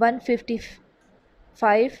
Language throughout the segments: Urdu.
155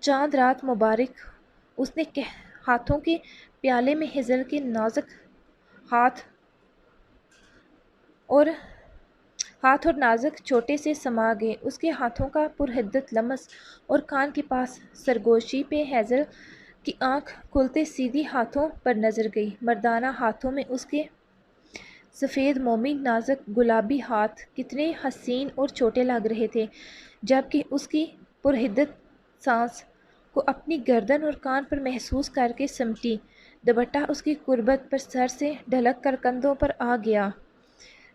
چاند رات مبارک، اس نے ہاتھوں کے پیالے میں ہیزل کے ہاتھ اور اور نازک چھوٹے سے سما گئے۔ اس کے ہاتھوں کا پرحدت لمس اور کان کے پاس سرگوشی پہ ہیزل کی آنکھ کھلتے سیدھی ہاتھوں پر نظر گئی۔ مردانہ ہاتھوں میں اس کے سفید مومی نازک گلابی ہاتھ کتنے حسین اور چھوٹے لگ رہے تھے، جبکہ اس کی پرحدت سانس کو اپنی گردن اور کان پر محسوس کر کے سمٹی دوپٹہ اس کی قربت پر سر سے ڈھلک کر کندھوں پر آ گیا۔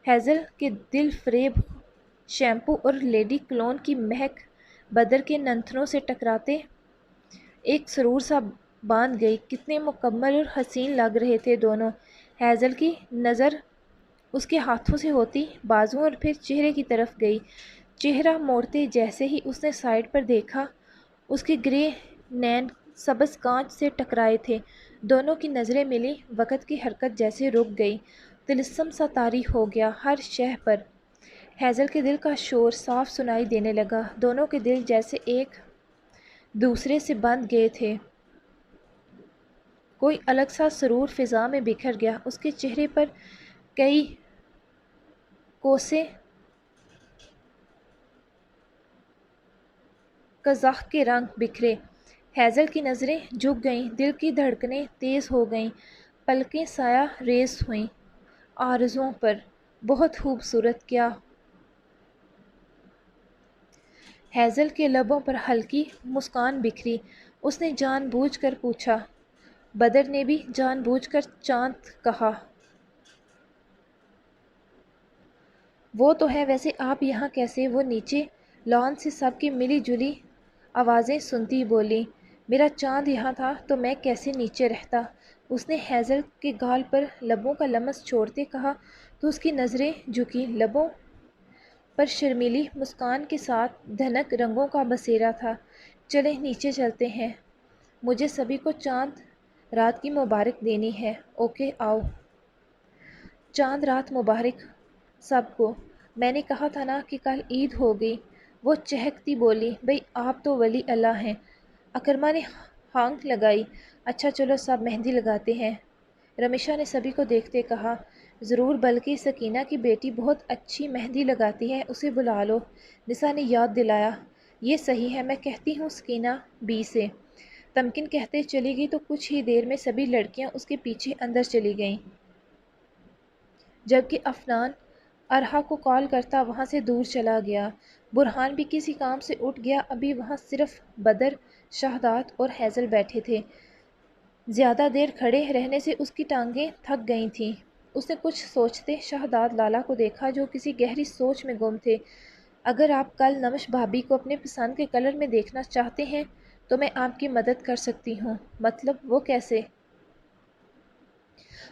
ہیزل کے دل فریب شیمپو اور لیڈی کلون کی مہک بدر کے نتنوں سے ٹکراتے ایک سرور سا باندھ گئی۔ کتنے مکمل اور حسین لگ رہے تھے دونوں۔ ہیزل کی نظر اس کے ہاتھوں سے ہوتی بازوؤں اور پھر چہرے کی طرف گئی۔ چہرہ موڑتے جیسے ہی اس نے سائڈ پر دیکھا، اس کے گرے نین سبز کانچ سے ٹکرائے تھے۔ دونوں کی نظریں ملی، وقت کی حرکت جیسے رک گئی، طلسم سا طاری ہو گیا ہر شے پر۔ ہیزل کے دل کا شور صاف سنائی دینے لگا، دونوں کے دل جیسے ایک دوسرے سے بندھ گئے تھے۔ کوئی الگ سا سرور فضا میں بکھر گیا، اس کے چہرے پر کئی کوسے قزح کے رنگ بکھرے۔ ہیزل کی نظریں جھک گئیں، دل کی دھڑکنیں تیز ہو گئیں، پلکیں سایہ ریز ہوئیں آرزوؤں پر۔ بہت خوبصورت، کیا؟ ہیزل کے لبوں پر ہلکی مسکان بکھری۔ اس نے جان بوجھ کر پوچھا۔ بدر نے بھی جان بوجھ کر چاند کہا۔ وہ تو ہے، ویسے آپ یہاں کیسے؟ وہ نیچے لان سے سب کی ملی جلی آوازیں سنتی بولی۔ میرا چاند یہاں تھا تو میں کیسے نیچے رہتا؟ اس نے ہیزل کے گال پر لبوں کا لمس چھوڑتے کہا تو اس کی نظریں جھکیں۔ لبوں پر شرمیلی مسکان کے ساتھ دھنک رنگوں کا بسیرا تھا۔ چلیں نیچے چلتے ہیں، مجھے سبھی کو چاند رات کی مبارک دینی ہے۔ اوکے، آؤ۔ چاند رات مبارک سب کو۔ میں نے کہا تھا نا کہ کل عید ہوگی، وہ چہکتی بولی۔ بھئی آپ تو ولی اللہ ہیں۔ اکرما نے ہانک لگائی۔ اچھا چلو سب مہندی لگاتے ہیں، رمیشا نے سبھی کو دیکھتے کہا۔ ضرور، بلکہ سکینہ کی بیٹی بہت اچھی مہندی لگاتی ہے، اسے بلا لو، نسا نے یاد دلایا۔ یہ صحیح ہے، میں کہتی ہوں سکینہ بی سے۔ تمکن کہتے چلی گئی تو کچھ ہی دیر میں سبھی لڑکیاں اس کے پیچھے اندر چلی گئیں، جبکہ عفنان ارحا کو کال کرتا وہاں سے دور چلا گیا۔ برہان بھی کسی کام سے اٹھ گیا، ابھی وہاں صرف بدر، شہداد اور ہیزل بیٹھے تھے۔ زیادہ دیر کھڑے رہنے سے اس کی ٹانگیں تھک گئی تھیں۔ اس نے کچھ سوچتے شہداد لالا کو دیکھا جو کسی گہری سوچ میں گم تھے۔ اگر آپ کل نمش بھابی کو اپنے پسند کے کلر میں دیکھنا چاہتے ہیں تو میں آپ کی مدد کر سکتی ہوں۔ مطلب وہ کیسے؟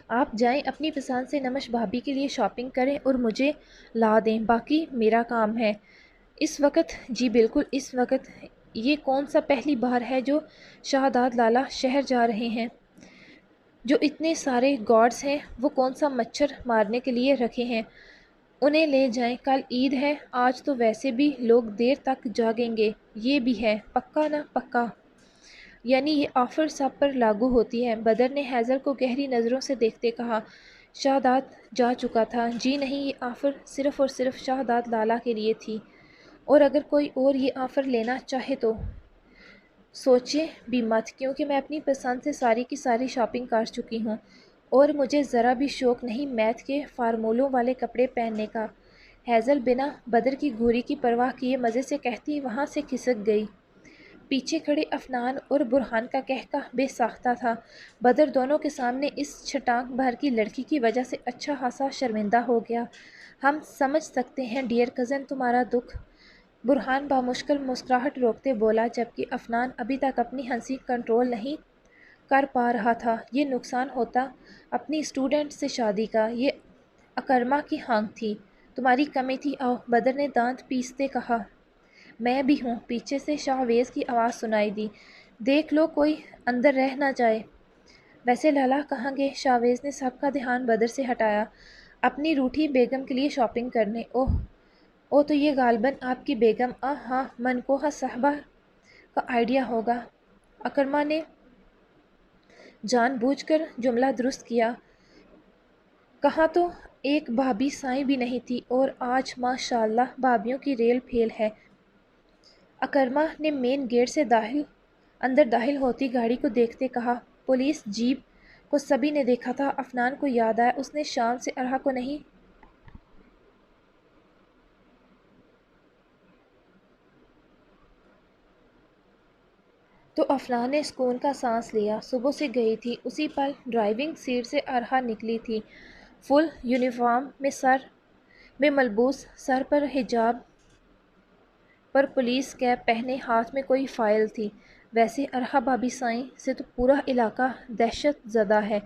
آپ جائیں اپنی پسند سے نمش بھابی کے لیے شاپنگ کریں اور مجھے لا دیں، باقی میرا کام ہے۔ اس وقت؟ جی بالکل اس وقت۔ یہ کون سا پہلی بار ہے جو شہداد لالا شہر جا رہے ہیں؟ جو اتنے سارے گارڈز ہیں وہ کون سا مچھر مارنے کے لیے رکھے ہیں؟ انہیں لے جائیں، کل عید ہے، آج تو ویسے بھی لوگ دیر تک جاگیں گے۔ یہ بھی ہے، پکا نا؟ پکا۔ یعنی یہ آفر سب پر لاگو ہوتی ہے؟ بدر نے ہیزل کو گہری نظروں سے دیکھتے کہا۔ شہداد جا چکا تھا۔ جی نہیں، یہ آفر صرف اور صرف شہداد لالا کے لیے تھی، اور اگر کوئی اور یہ آفر لینا چاہے تو سوچے بھی مت، کیونکہ میں اپنی پسند سے ساری کی ساری شاپنگ کر چکی ہوں اور مجھے ذرا بھی شوق نہیں میتھ کے فارمولوں والے کپڑے پہننے کا۔ ہیزل بنا بدر کی گھوری کی پرواہ کیے مزے سے کہتی وہاں سے کھسک گئی۔ پیچھے کھڑے عفنان اور برہان کا کہکہ بے ساختہ تھا۔ بدر دونوں کے سامنے اس چھٹانک بھر کی لڑکی کی وجہ سے اچھا خاصا شرمندہ ہو گیا۔ ہم سمجھ سکتے ہیں ڈیئر کزن تمہارا دکھ، برہان بامشکل مسکراہٹ روکتے بولا، جبکہ عفنان ابھی تک اپنی ہنسی کنٹرول نہیں کر پا رہا تھا۔ یہ نقصان ہوتا اپنی اسٹوڈنٹ سے شادی کا۔ یہ اکرما کی ہانک تھی، تمہاری کمی تھی۔ آؤ، بدر نے دانت پیستے کہا۔ میں بھی ہوں، پیچھے سے شاہویز کی آواز سنائی دی۔ دیکھ لو کوئی اندر رہ نہ جائے۔ ویسے لالا کہاں گے؟ شاہویز نے سب کا دھیان بدر سے ہٹایا۔ اپنی روٹھی بیگم کے لیے شاپنگ کرنے۔ اوہ تو یہ غالباً آپ کی بیگم ہاں منکوہا صاحبہ کا آئیڈیا ہوگا۔ اکرما نے جان بوجھ کر جملہ درست کیا۔ کہاں تو ایک بھابھی سائیں بھی نہیں تھی اور آج ماشاء اللہ بھابھیوں کی ریل پھیل ہے۔ اکرما نے مین گیٹ سے اندر داخل ہوتی گاڑی کو دیکھتے کہا، پولیس جیپ کو سبھی نے دیکھا تھا۔ افنان کو یاد آیا اس نے شام سے ارحا کو نہیں تو افنان نے سکون کا سانس لیا۔ صبح سے گئی تھی، اسی پل ڈرائیونگ سیٹ سے ارحا نکلی تھی، فل یونیفارم میں، سر میں ملبوس، سر پر حجاب پر پولیس کیپ پہنے، ہاتھ میں کوئی فائل تھی۔ ویسے ارحا بھابھی سائیں سے تو پورا علاقہ دہشت زدہ ہے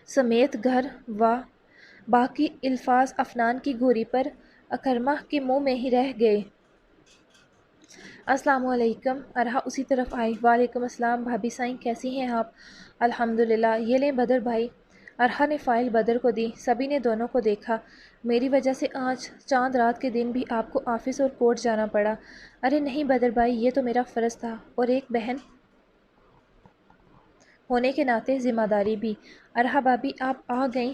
سمیت گھر و باقی الفاظ افنان کی گھوری پر اکرما کے منہ میں ہی رہ گئے۔ السلام علیکم۔ ارحا اسی طرف آئی۔ وعلیکم السلام بھابھی سائیں، کیسی ہیں آپ؟ الحمدللہ۔ یہ لیں بدر بھائی۔ ارحا نے فائل بدر کو دی۔ سبھی نے دونوں کو دیکھا۔ میری وجہ سے آج چاند رات کے دن بھی آپ کو آفس اور کورٹ جانا پڑا۔ ارے نہیں بدر بھائی، یہ تو میرا فرض تھا اور ایک بہن ہونے کے ناطے ذمہ داری بھی۔ ارحا بھابھی آپ آ گئیں؟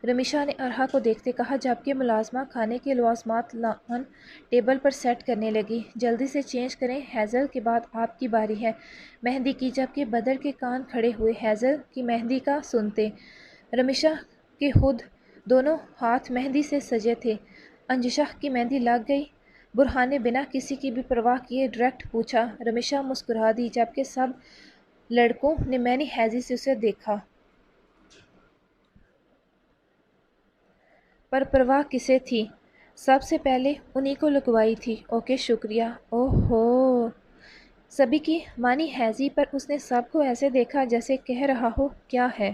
رمیشا نے ارحا کو دیکھتے کہا، جبکہ ملازمہ کھانے کے لوازمات لان ٹیبل پر سیٹ کرنے لگی۔ جلدی سے چینج کریں، ہیزل کے بعد آپ کی باری ہے مہندی کی۔ جبکہ بدر کے کان کھڑے ہوئے ہیزل کی مہندی کا سنتے۔ رمیشا کے خود دونوں ہاتھ مہندی سے سجے تھے۔ انجشا کی مہندی لگ گئی؟ برہان نے بنا کسی کی بھی پرواہ کیے ڈائریکٹ پوچھا۔ رمیشا مسکرا دی، جبکہ سب لڑکوں نے معنی خیزی سے اسے دیکھا۔ پر پرواہ کسے تھی؟ سب سے پہلے انہی کو لگوائی تھی۔ اوکے شکریہ۔ اوہ ہو، سبھی کی معنی خیزی پر اس نے سب کو ایسے دیکھا جیسے کہہ رہا ہو کیا ہے؟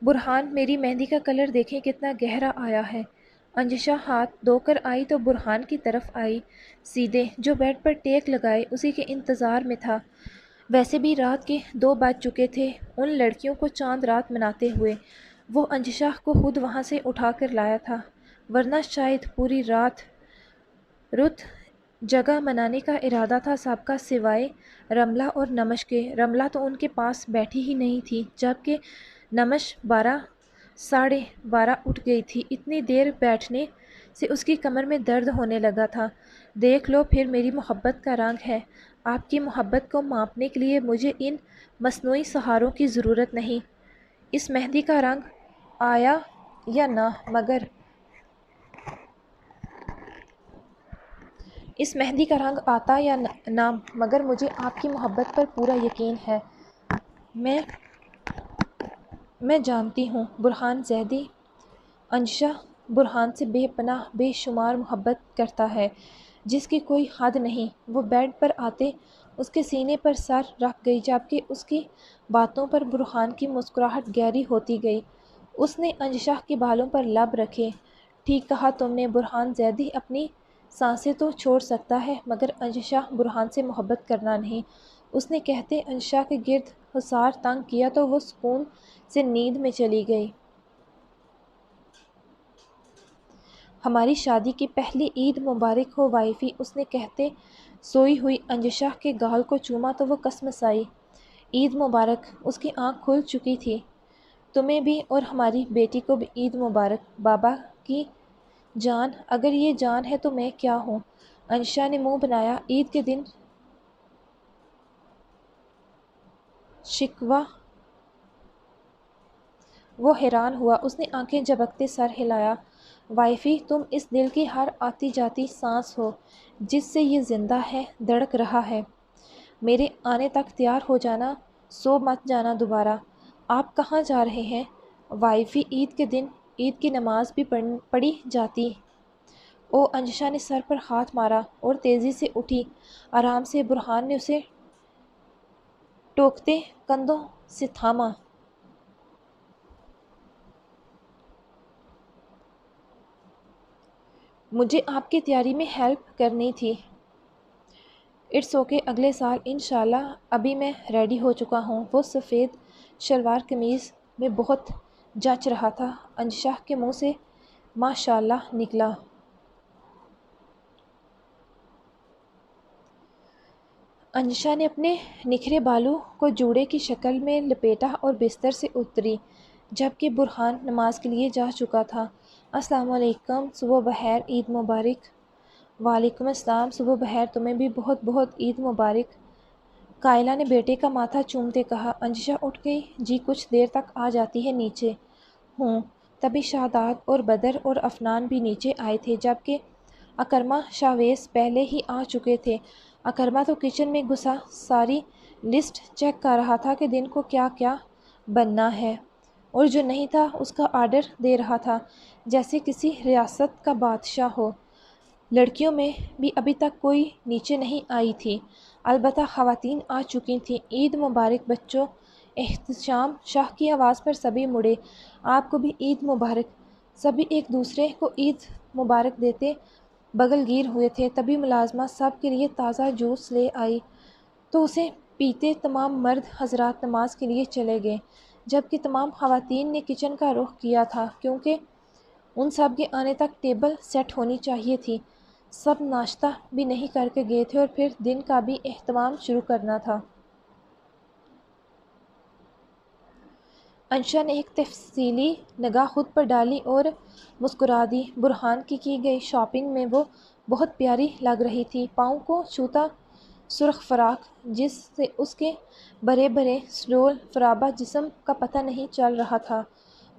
برہان میری مہندی کا کلر دیکھیں کتنا گہرا آیا ہے۔ انجشا ہاتھ دھو کر آئی تو برہان کی طرف آئی سیدھے، جو بیڈ پر ٹیک لگائے اسی کے انتظار میں تھا۔ ویسے بھی رات کے 2 بج چکے تھے ان لڑکیوں کو چاند رات مناتے ہوئے۔ وہ انجشا کو خود وہاں سے اٹھا کر لایا تھا، ورنہ شاید پوری رات رت جگہ منانے کا ارادہ تھا سب کا سوائے رملہ اور نمش کے۔ رملہ تو ان کے پاس بیٹھی ہی نہیں تھی، جبکہ نمش 12 ساڑھے 12 اٹھ گئی تھی۔ اتنی دیر بیٹھنے سے اس کی کمر میں درد ہونے لگا تھا۔ دیکھ لو پھر میری محبت کا رنگ ہے۔ آپ کی محبت کو ماپنے کے لیے مجھے ان مصنوعی سہاروں کی ضرورت نہیں۔ اس مہندی کا رنگ آیا یا نہ مگر اس مہندی کا رنگ آتا یا نہ مگر مجھے آپ کی محبت پر پورا یقین ہے۔ میں جانتی ہوں برہان زیدی انجشا برہان سے بے پناہ بے شمار محبت کرتا ہے جس کی کوئی حد نہیں۔ وہ بیڈ پر آتے اس کے سینے پر سر رکھ گئی، جبکہ اس کی باتوں پر برہان کی مسکراہٹ گہری ہوتی گئی۔ اس نے انجشا کے بالوں پر لب رکھے۔ ٹھیک کہا تم نے، برہان زیدی اپنی سانسیں تو چھوڑ سکتا ہے مگر انجشا برہان سے محبت کرنا نہیں۔ اس نے کہتے انجشا کے گرد حصار تنگ کیا تو وہ سکون سے نیند میں چلی گئی۔ ہماری شادی کی پہلی عید مبارک ہو وائفی، اس نے کہتے سوئی ہوئی انجشا کے گال کو چوما تو وہ کسمسائی۔ عید مبارک۔ اس کی آنکھ کھل چکی تھی۔ تمہیں بھی اور ہماری بیٹی کو بھی عید مبارک بابا کی جان۔ اگر یہ جان ہے تو میں کیا ہوں؟ انجشا نے منہ بنایا۔ عید کے دن شکوہ؟ وہ حیران ہوا۔ اس نے آنکھیں جھپکتے سر ہلایا۔ وائفی تم اس دل کی ہر آتی جاتی سانس ہو جس سے یہ زندہ ہے، دھڑک رہا ہے۔ میرے آنے تک تیار ہو جانا، سو مت جانا دوبارہ۔ آپ کہاں جا رہے ہیں؟ وائفی عید کے دن عید کی نماز بھی پڑھی جاتی۔ او انجشا نے سر پر ہاتھ مارا اور تیزی سے اٹھی۔ آرام سے، برہان نے اسے ٹوکتے کندھوں سے تھاما۔ مجھے آپ کی تیاری میں ہیلپ کرنی تھی۔ اٹس اوکے، اگلے سال انشاءاللہ۔ ابھی میں ریڈی ہو چکا ہوں۔ وہ سفید شلوار قمیض میں بہت جچ رہا تھا۔ انجشا کے منہ سے ماشاءاللہ نکلا۔ انشا نے اپنے نکھرے بالوں کو جوڑے کی شکل میں لپیٹا اور بستر سے اتری جبکہ برہان نماز کے لیے جا چکا تھا۔ السلام علیکم، صبح بخیر، عید مبارک۔ وعلیکم السلام، صبح بخیر، تمہیں بھی بہت بہت عید مبارک۔ قائلہ نے بیٹے کا ماتھا چومتے کہا۔ انشا اٹھ گئی۔ جی کچھ دیر تک آ جاتی ہے نیچے ہوں۔ تبھی شہداد اور بدر اور افنان بھی نیچے آئے تھے جبکہ اکرمہ شاویز پہلے ہی آ چکے تھے۔ اکرمہ تو کچن میں گھسا ساری لسٹ چیک کر رہا تھا کہ دن کو کیا کیا بننا ہے اور جو نہیں تھا اس کا آرڈر دے رہا تھا جیسے کسی ریاست کا بادشاہ ہو۔ لڑکیوں میں بھی ابھی تک کوئی نیچے نہیں آئی تھی، البتہ خواتین آ چکی تھیں۔ عید مبارک بچوں، احتشام شاہ کی آواز پر سبھی مڑے۔ آپ کو بھی عید مبارک۔ سبھی ایک دوسرے کو عید مبارک دیتے بغل گیر ہوئے تھے۔ تبھی ملازمہ سب کے لیے تازہ جوس لے آئی تو اسے پیتے تمام مرد حضرات نماز کے لیے چلے گئے جبکہ تمام خواتین نے کچن کا رخ کیا تھا کیونکہ ان سب کے آنے تک ٹیبل سیٹ ہونی چاہیے تھی۔ سب ناشتہ بھی نہیں کر کے گئے تھے اور پھر دن کا بھی اہتمام شروع کرنا تھا۔ انشا نے ایک تفصیلی نگاہ خود پر ڈالی اور مسکرا دی۔ برہان کی گئی شاپنگ میں وہ بہت پیاری لگ رہی تھی۔ پاؤں کو چھوتا سرخ فراق جس سے اس کے بڑے بڑے سڈول فرابہ جسم کا پتہ نہیں چل رہا تھا۔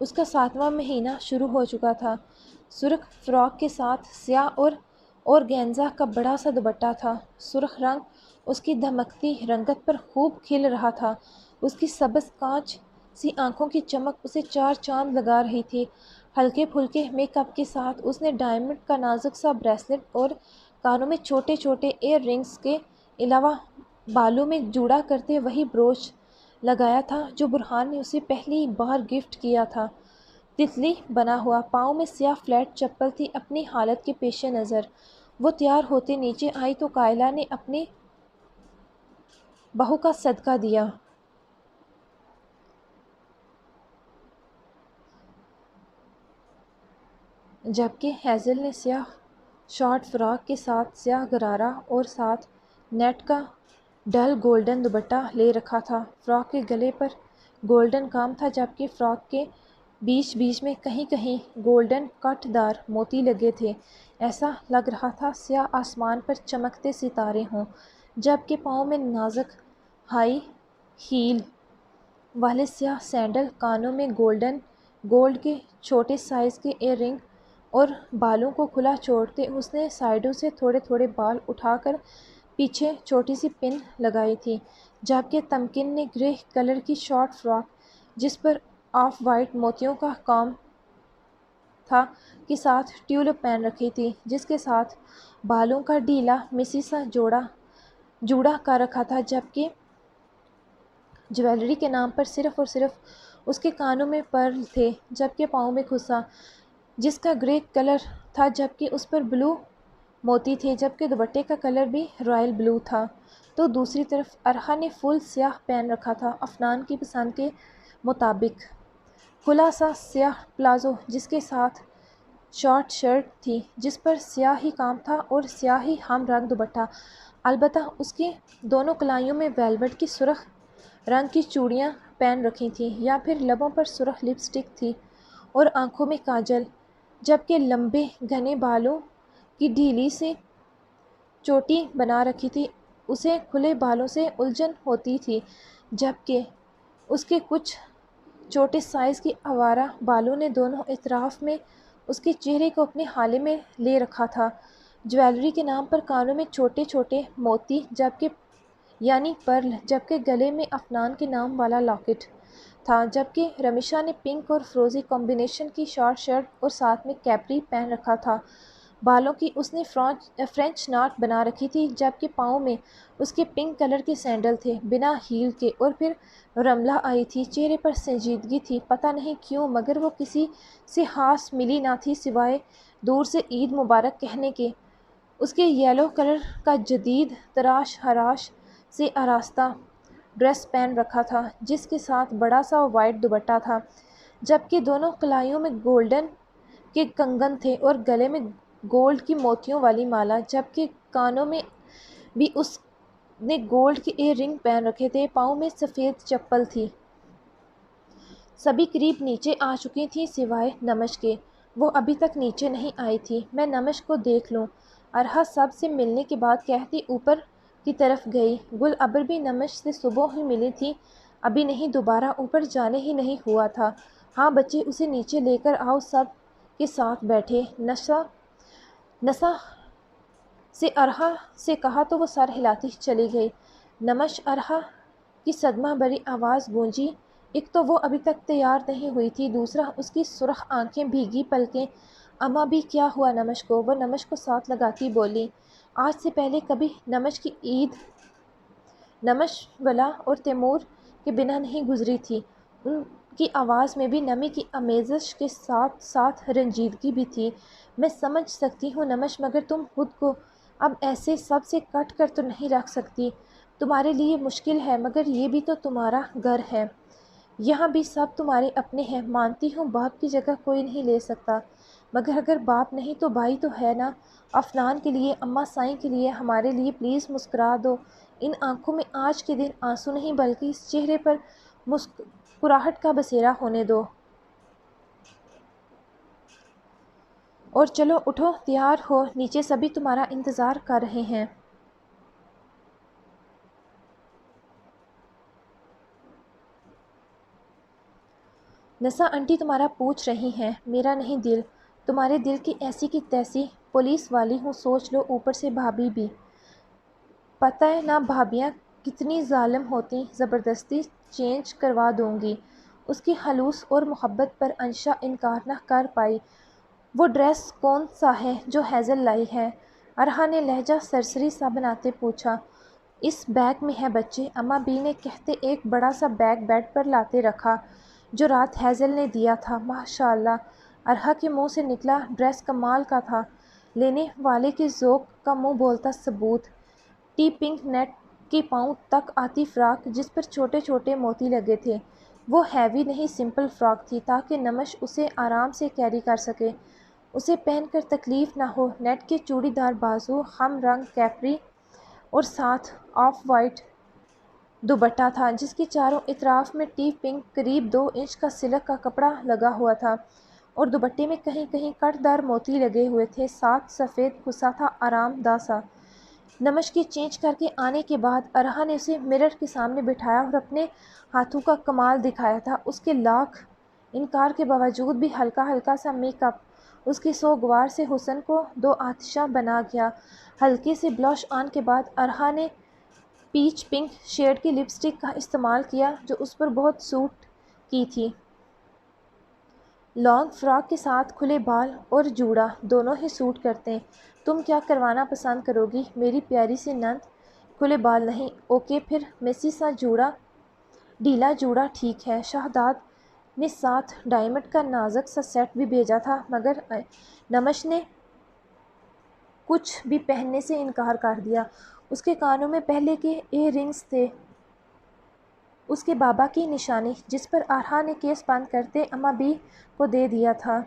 اس کا 7واں مہینہ شروع ہو چکا تھا۔ سرخ فراق کے ساتھ سیاہ اور گینزا کا بڑا سا دوپٹہ تھا۔ سرخ رنگ اس کی دھمکتی رنگت پر خوب کھل رہا تھا۔ اس کی سبز کانچ سی آنکھوں کی چمک اسے چار چاند لگا رہی تھی۔ ہلکے پھلکے میک اپ کے ساتھ اس نے ڈائمنڈ کا نازک سا بریسلٹ اور کانوں میں چھوٹے چھوٹے ایئر رنگز کے علاوہ بالوں میں جوڑا کرتے وہی بروچ لگایا تھا جو برہان نے اسے پہلی بار گفٹ کیا تھا، تتلی بنا ہوا۔ پاؤں میں سیاہ فلیٹ چپل تھی۔ اپنی حالت کے پیش نظر وہ تیار ہوتے نیچے آئی تو قائلہ نے اپنے بہو کا صدقہ دیا۔ جبکہ ہیزل نے سیاہ شارٹ فراق کے ساتھ سیاہ غرارہ اور ساتھ نیٹ کا ڈل گولڈن دوپٹہ لے رکھا تھا۔ فراق کے گلے پر گولڈن کام تھا جبکہ فراق کے بیچ بیچ میں کہیں کہیں گولڈن کٹ دار موتی لگے تھے۔ ایسا لگ رہا تھا سیاہ آسمان پر چمکتے ستارے ہوں۔ جبکہ پاؤں میں نازک ہائی ہیل والے سیاہ سینڈل، کانوں میں گولڈ کے چھوٹے سائز کے ایئر رنگ اور بالوں کو کھلا چھوڑتے اس نے سائیڈوں سے تھوڑے تھوڑے بال اٹھا کر پیچھے چھوٹی سی پن لگائی تھی۔ جبکہ تمکن نے گرے کلر کی شارٹ فراک جس پر آف وائٹ موتیوں کا کام تھا کے ساتھ ٹیولپ پہن رکھی تھی جس کے ساتھ بالوں کا ڈھیلا میسی سا جوڑا کر رکھا تھا۔ جبکہ جویلری کے نام پر صرف اور صرف اس کے کانوں میں پرل تھے جبکہ پاؤں میں کھوسا جس کا گرے کلر تھا جبکہ اس پر بلو موتی تھے جبکہ دوپٹے کا کلر بھی رائل بلو تھا۔ تو دوسری طرف ارحا نے فل سیاہ پہن رکھا تھا افنان کی پسند کے مطابق، کھلا سا سیاہ پلازو جس کے ساتھ شارٹ شرٹ تھی جس پر سیاہ ہی کام تھا اور سیاہ ہی ہم رنگ دوپٹہ، البتہ اس کے دونوں کلائیوں میں ویلوٹ کی سرخ رنگ کی چوڑیاں پہن رکھی تھیں یا پھر لبوں پر سرخ لپسٹک تھی اور آنکھوں میں کاجل، جبکہ لمبے گھنے بالوں کی ڈھیلی سی چوٹی بنا رکھی تھی اسے کھلے بالوں سے الجھن ہوتی تھی جبکہ اس کے کچھ چھوٹے سائز کی آوارہ بالوں نے دونوں اطراف میں اس کے چہرے کو اپنے حالے میں لے رکھا تھا۔ جویلری کے نام پر کانوں میں چھوٹے چھوٹے موتی جبکہ یعنی پرل، جبکہ گلے میں افنان کے نام والا لاکٹ تھا جبکہ رمیشا نے پنک اور فروزی کمبینیشن کی شارٹ شرٹ اور ساتھ میں کیپری پہن رکھا تھا۔ بالوں کی اس نے فرینچ ناٹ بنا رکھی تھی جبکہ پاؤں میں اس کے پنک کلر کے سینڈل تھے بنا ہیل کے اور پھر رملہ آئی تھی۔ چہرے پر سنجیدگی تھی، پتہ نہیں کیوں مگر وہ کسی سے خاص ملی نہ تھی سوائے دور سے عید مبارک کہنے کے۔ اس کے یلو کلر کا جدید تراش حراش سے آراستہ ڈریس پہن رکھا تھا جس کے ساتھ بڑا سا وائٹ دوپٹہ تھا جبکہ دونوں کلائیوں میں گولڈن کے کنگن تھے اور گلے میں گولڈ کی موتیوں والی مالا، جبکہ کانوں میں بھی اس نے گولڈ کے ایئر رنگ پہن رکھے تھے، پاؤں میں سفید چپل تھی۔ سبھی قریب نیچے آ چکی تھیں سوائے نمش کے، وہ ابھی تک نیچے نہیں آئی تھی۔ میں نمش کو دیکھ لوں، ارہا سب سے ملنے کے بعد کہتی اوپر کی طرف گئی۔ گل ابر بھی نمش سے صبح ہی ملی تھی، ابھی نہیں، دوبارہ اوپر جانے ہی نہیں ہوا تھا۔ ہاں بچے، اسے نیچے لے کر آؤ، سب کے ساتھ بیٹھے۔ نسا سے ارہا سے کہا تو وہ سر ہلاتی چلی گئی۔ نمش، ارہا کی صدمہ بھری آواز گونجی۔ ایک تو وہ ابھی تک تیار نہیں ہوئی تھی، دوسرا اس کی سرخ آنکھیں، بھیگی پلکیں۔ اماں بھی، کیا ہوا نمش کو؟ وہ نمش کو ساتھ لگاتی بولی۔ آج سے پہلے کبھی نمش کی عید نمش ولا اور تیمور کے بنا نہیں گزری تھی۔ ان کی آواز میں بھی نمی کی آمیزش کے ساتھ ساتھ رنجیدگی بھی تھی۔ میں سمجھ سکتی ہوں نمش، مگر تم خود کو اب ایسے سب سے کٹ کر تو نہیں رکھ سکتی۔ تمہارے لیے مشکل ہے، مگر یہ بھی تو تمہارا گھر ہے، یہاں بھی سب تمہارے اپنے ہیں۔ مانتی ہوں باپ کی جگہ کوئی نہیں لے سکتا، مگر اگر باپ نہیں تو بھائی تو ہے نا۔ افنان کے لیے، اماں سائیں کے لیے، ہمارے لیے پلیز مسکرا دو۔ ان آنکھوں میں آج کے دن آنسو نہیں بلکہ اس چہرے پر مسکراہٹ کا بسیرا ہونے دو۔ اور چلو اٹھو، تیار ہو، نیچے سبھی تمہارا انتظار کر رہے ہیں۔ نسا آنٹی تمہارا پوچھ رہی ہیں، میرا نہیں دل، تمہارے دل کی ایسی کی تیسی پولیس والی ہوں، سوچ لو، اوپر سے بھابھی بھی۔ پتہ نہ بھابھیاں کتنی ظالم ہوتی، زبردستی چینج کروا دوں گی۔ اس کی خلوص اور محبت پر انشا انکار نہ کر پائی۔ وہ ڈریس کون سا ہے جو ہیزل لائی ہے؟ ارہا نے لہجہ سرسری سا بناتے پوچھا۔ اس بیگ میں ہے بچے، اماں بی نے کہتے ایک بڑا سا بیگ بیڈ پر لاتے رکھا، جو رات ہیزل نے دیا تھا۔ ماشاء اللہ، ارہا کے منہ سے نکلا، ڈریس کمال کا تھا، لینے والے کے ذوق کا منہ بولتا ثبوت۔ ٹی پنک نیٹ کی پاؤں تک آتی فراک جس پر چھوٹے چھوٹے موتی لگے تھے، وہ ہیوی نہیں سمپل فراک تھی تاکہ نمش اسے آرام سے کیری کر سکے، اسے پہن کر تکلیف نہ ہو۔ نیٹ کے چوڑی دار بازو، خم رنگ کیپری اور ساتھ آف وائٹ دوپٹہ تھا جس کے چاروں اطراف میں ٹی پنک قریب 2 انچ کا سلک کا کپڑا لگا ہوا تھا اور دوپٹے میں کہیں کہیں کٹ دار موتی لگے ہوئے تھے، ساتھ سفید کھسا تھا، آرام دہ سا۔ نمش کے چینج کر کے آنے کے بعد ارہا نے اسے مرر کے سامنے بٹھایا اور اپنے ہاتھوں کا کمال دکھایا تھا۔ اس کے لاکھ انکار کے باوجود بھی ہلکا ہلکا سا میک اپ اس کے سوگوار سے حسن کو دو آتشاں بنا گیا۔ ہلکے سے بلش آن کے بعد ارہا نے پیچ پنک شیڈ کی لپسٹک کا استعمال کیا جو اس پر بہت سوٹ کی تھی۔ لانگ فراک کے ساتھ کھلے بال اور جوڑا دونوں ہی سوٹ کرتے۔ تم کیا کروانا پسند کرو گی میری پیاری سی نند؟ کھلے بال نہیں، اوکے پھر میسی سا جوڑا، ڈھیلا جوڑا ٹھیک ہے۔ شہزاد نے ساتھ ڈائمنڈ کا نازک سا سیٹ بھی بھیجا تھا، مگر نمش نے کچھ بھی پہننے سے انکار کر دیا۔ اس کے کانوں میں پہلے کے ایئر رنگز تھے، اس کے بابا کی نشانی جس پر ارہا نے کیس بند کرتے اماں بی کو دے دیا تھا۔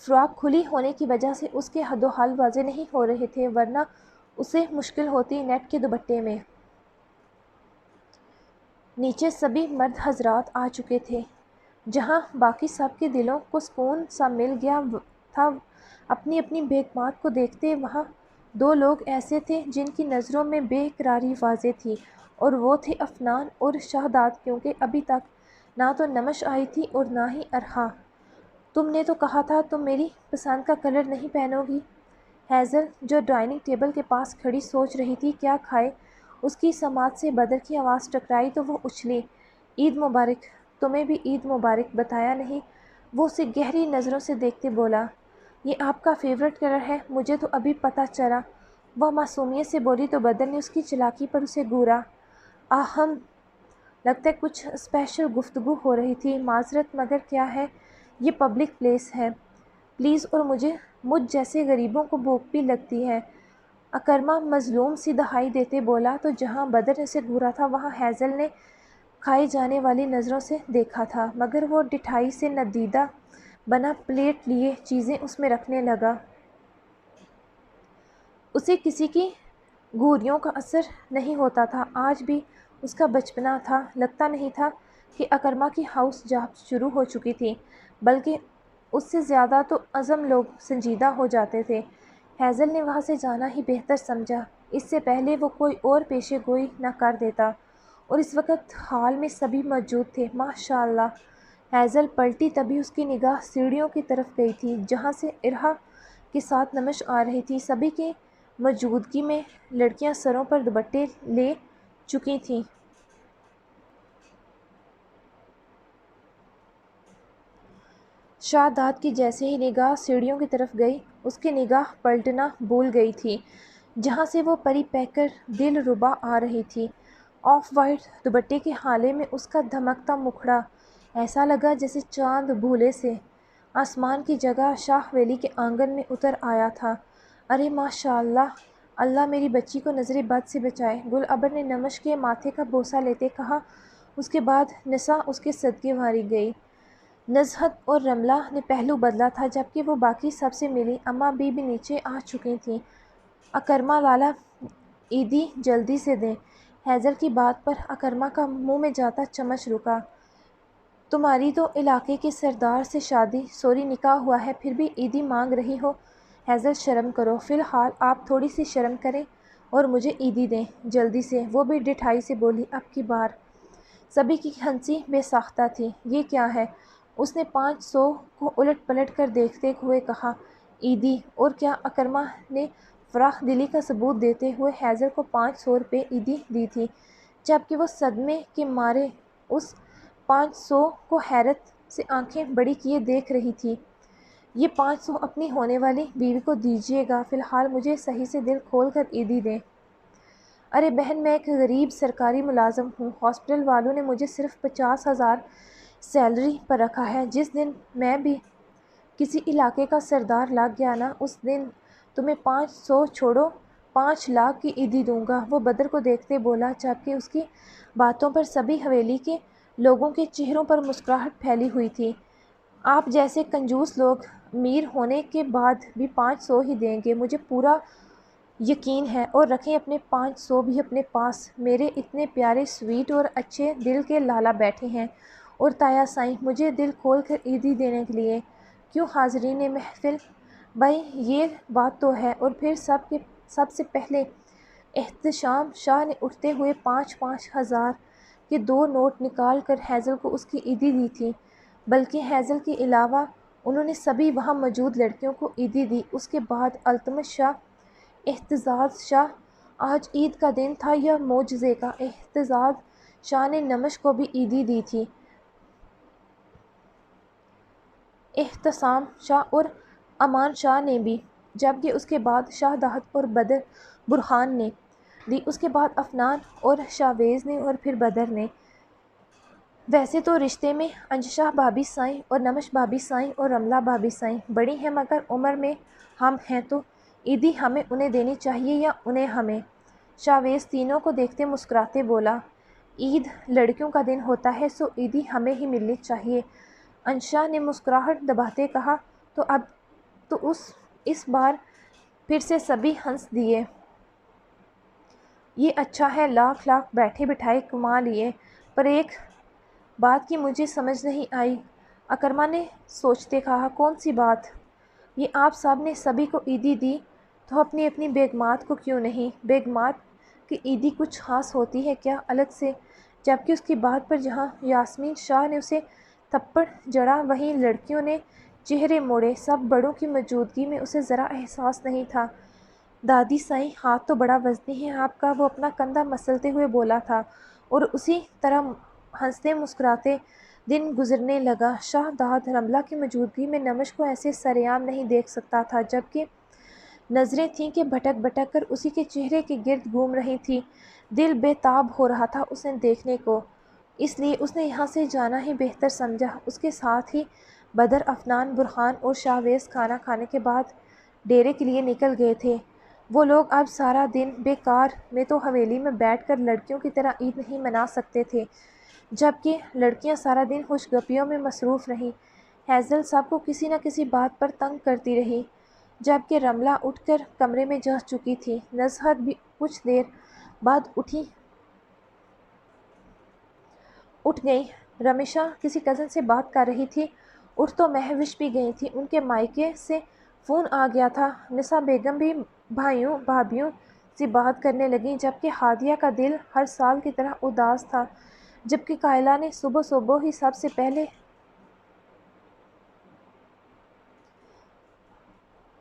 فراک کھلی ہونے کی وجہ سے اس کے حد و حال واضح نہیں ہو رہے تھے، ورنہ اسے مشکل ہوتی نیٹ کے دوپٹے میں۔ نیچے سبھی مرد حضرات آ چکے تھے، جہاں باقی سب کے دلوں کو سکون سا مل گیا تھا اپنی اپنی بیگمات کو دیکھتے۔ وہاں 2 لوگ ایسے تھے جن کی نظروں میں بے قراری واضح تھی، اور وہ تھے افنان اور شہزاد، کیونکہ ابھی تک نہ تو نمش آئی تھی اور نہ ہی ارہا۔ تم نے تو کہا تھا تم میری پسند کا کلر نہیں پہنو گی۔ ہیزل جو ڈائننگ ٹیبل کے پاس کھڑی سوچ رہی تھی کیا کھائے، اس کی سماعت سے بدر کی آواز ٹکرائی تو وہ اچھلی۔ عید مبارک، تمہیں بھی عید مبارک، بتایا نہیں؟ وہ اسے گہری نظروں سے دیکھتے بولا۔ یہ آپ کا فیورٹ کلر ہے، مجھے تو ابھی پتہ چلا، وہ معصومیت سے بولی تو بدر نے اس کی چالاکی پر اسے گھورا۔ آہم، لگتا ہے کچھ اسپیشل گفتگو ہو رہی تھی، معذرت مگر کیا ہے، یہ پبلک پلیس ہے پلیز، اور مجھ جیسے غریبوں کو بھوک بھی لگتی ہے۔ اکرمہ مظلوم سی دہائی دیتے بولا تو جہاں بدر نے اسے گھورا تھا وہاں ہیزل نے کھائی جانے والی نظروں سے دیکھا تھا، مگر وہ ڈٹھائی سے ندیدہ بنا پلیٹ لیے چیزیں اس میں رکھنے لگا۔ اسے کسی کی گوریوں کا اثر نہیں ہوتا تھا، آج بھی اس کا بچپنا تھا۔ لگتا نہیں تھا کہ اکرما کی ہاؤس جاب شروع ہو چکی تھی، بلکہ اس سے زیادہ تو عزم لوگ سنجیدہ ہو جاتے تھے۔ ہیزل نے وہاں سے جانا ہی بہتر سمجھا، اس سے پہلے وہ کوئی اور پیشے گوئی نہ کر دیتا، اور اس وقت ہال میں سبھی موجود تھے۔ ماشاء اللہ! ہیزل پلٹی، تبھی اس کی نگاہ سیڑھیوں کی طرف گئی تھی جہاں سے ارحا کے ساتھ نمش آ رہی تھی۔ سبھی کی موجودگی میں لڑکیاں سروں پر دوپٹے لے چکی تھیں۔ شاداب کی جیسے ہی نگاہ سیڑھیوں کی طرف گئی، اس کی نگاہ پلٹنا بھول گئی تھی جہاں سے وہ پری پیکر دل ربا آ رہی تھی۔ آف وائٹ دوپٹے کے ہالے میں اس کا دھمکتا مکھڑا ایسا لگا جیسے چاند بھولے سے آسمان کی جگہ شاہ ویلی کے آنگن میں اتر آیا تھا۔ ارے ماشاء اللہ! اللہ میری بچی کو نظر بد سے بچائے، گل ابر نے نمش کے ماتھے کا بوسہ لیتے کہا۔ اس کے بعد نسا اس کے صدقے ماری گئی۔ نزہت اور رملہ نے پہلو بدلا تھا جبکہ وہ باقی سب سے ملی۔ اماں بھی نیچے آ چکی تھیں۔ اکرما لالا عیدی جلدی سے دیں۔ ہیزل کی بات پر اکرما کا منہ میں جاتا چمچ رکا۔ تمہاری تو علاقے کے سردار سے شادی سوری نکاح ہوا ہے، پھر بھی عیدی مانگ رہی ہو۔ ہیزل شرم کرو، فی الحال آپ تھوڑی سی شرم کریں اور مجھے عیدی دیں جلدی سے۔ وہ بھی ڈٹھائی سے بولی۔ اب کی بار سبھی کی ہنسی بے ساختہ تھی۔ یہ کیا ہے؟ اس نے 500 کو الٹ پلٹ کر دیکھتے ہوئے کہا۔ عیدی اور کیا؟ اکرما نے فراخ دلی کا ثبوت دیتے ہوئے ہیزل کو 500 روپے عیدی دی تھی، جبکہ وہ صدمے کے مارے اس 500 کو حیرت سے آنکھیں بڑی کیے دیکھ رہی تھی۔ یہ 500 اپنی ہونے والی بیوی کو دیجیے گا، فی الحال مجھے صحیح سے دل کھول کر عیدی دیں۔ ارے بہن، میں ایک غریب سرکاری ملازم ہوں، ہاسپٹل والوں نے مجھے صرف 50,000 سیلری پر رکھا ہے۔ جس دن میں بھی کسی علاقے کا سردار لگ گیا نا، اس دن تمہیں 500 چھوڑو 5 لاکھ کی عیدی دوں گا۔ وہ بدر کو دیکھتے بولا، جبکہ اس کی باتوں پر سبھی حویلی کے لوگوں کے چہروں پر مسکراہٹ پھیلی ہوئی تھی۔ آپ جیسے کنجوس لوگ امیر ہونے کے بعد بھی 500 ہی دیں گے، مجھے پورا یقین ہے، اور رکھیں اپنے 500 بھی اپنے پاس۔ میرے اتنے پیارے سویٹ اور اچھے دل کے لالا بیٹھے ہیں، اور تایا سائیں مجھے دل کھول کر عیدی دینے کے لیے۔ کیوں حاضرین محفل، بھائی یہ بات تو ہے۔ اور پھر سب سے پہلے احتشام شاہ نے اٹھتے ہوئے 5,5 ہزار کے 2 نوٹ نکال کر ہیزل کو اس کی عیدی دی تھی، بلکہ ہیزل کے علاوہ انہوں نے سبھی وہاں موجود لڑکیوں کو عیدی دی۔ اس کے بعد التمش شاہ، احتجاج شاہ، آج عید کا دن تھا یا معجزے کا؟ احتجاج شاہ نے نمش کو بھی عیدی دی تھی، احتشام شاہ اور امان شاہ نے بھی، جبکہ اس کے بعد شہداحت اور بدر برہان نے دی، اس کے بعد افنان اور شاویز نے، اور پھر بدر نے۔ ویسے تو رشتے میں انجشا بھابی سائیں اور نمش بھابی سائیں اور رملہ بھابی سائیں بڑی ہیں، مگر عمر میں ہم ہیں تو عیدی ہمیں انہیں دینی چاہیے یا انہیں ہمیں؟ شاویز تینوں کو دیکھتے مسکراتے بولا۔ عید لڑکیوں کا دن ہوتا ہے، سو عیدی ہمیں ہی ملنی چاہیے، انشا نے مسکراہٹ دباتے کہا۔ تو اب تو اس بار پھر سے سبھی ہنس دیے۔ یہ اچھا ہے، لاکھ لاکھ بیٹھے بٹھائے کما لیے، پر ایک بات کی مجھے سمجھ نہیں آئی، اکرما نے سوچتے کہا۔ کون سی بات؟ یہ آپ سب نے سبھی کو عیدی دی تو اپنی اپنی بیگمات کو کیوں نہیں؟ بیگمات کی عیدی کچھ خاص ہوتی ہے کیا الگ سے؟ جبکہ اس کی بات پر جہاں یاسمین شاہ نے اسے تھپڑ جڑا، وہیں لڑکیوں نے چہرے موڑے۔ سب بڑوں کی موجودگی میں اسے ذرا احساس نہیں تھا۔ دادی سائیں، ہاتھ تو بڑا وزنی ہے آپ کا، وہ اپنا کندھا مسلتے ہوئے بولا تھا، اور اسی طرح ہنستے مسکراتے دن گزرنے لگا۔ شہداد رملہ کی موجودگی میں نمش کو ایسے سرعام نہیں دیکھ سکتا تھا، جبکہ نظریں تھیں کہ بھٹک بھٹک کر اسی کے چہرے کے گرد گھوم رہی تھی۔ دل بے تاب ہو رہا تھا اسے دیکھنے کو، اس لیے اس نے یہاں سے جانا ہی بہتر سمجھا۔ اس کے ساتھ ہی بدر، افنان، برہان اور شاویز کھانا کھانے کے بعد ڈیرے کے لیے نکل گئے تھے۔ وہ لوگ اب سارا دن بیکار میں تو حویلی میں بیٹھ کر لڑکیوں کی طرح عید نہیں منا سکتے تھے، جبکہ لڑکیاں سارا دن خوش گپیوں میں مصروف رہیں۔ ہیزل سب کو کسی نہ کسی بات پر تنگ کرتی رہی۔ جبکہ رملہ اٹھ کر کمرے میں جا چکی تھی۔ نزہت بھی کچھ دیر بعد اٹھ گئی۔ رمیشہ کسی کزن سے بات کر رہی تھی۔ اٹھ تو مہوش بھی گئی تھی، ان کے مائکے سے فون آ گیا تھا۔ نسا بیگم بھی بھائیوں بھابھیوں سے بات کرنے لگیں، جبکہ ہادیہ کا دل ہر سال کی طرح اداس تھا۔ جبکہ کائلہ نے صبح صبح ہی سب سے پہلے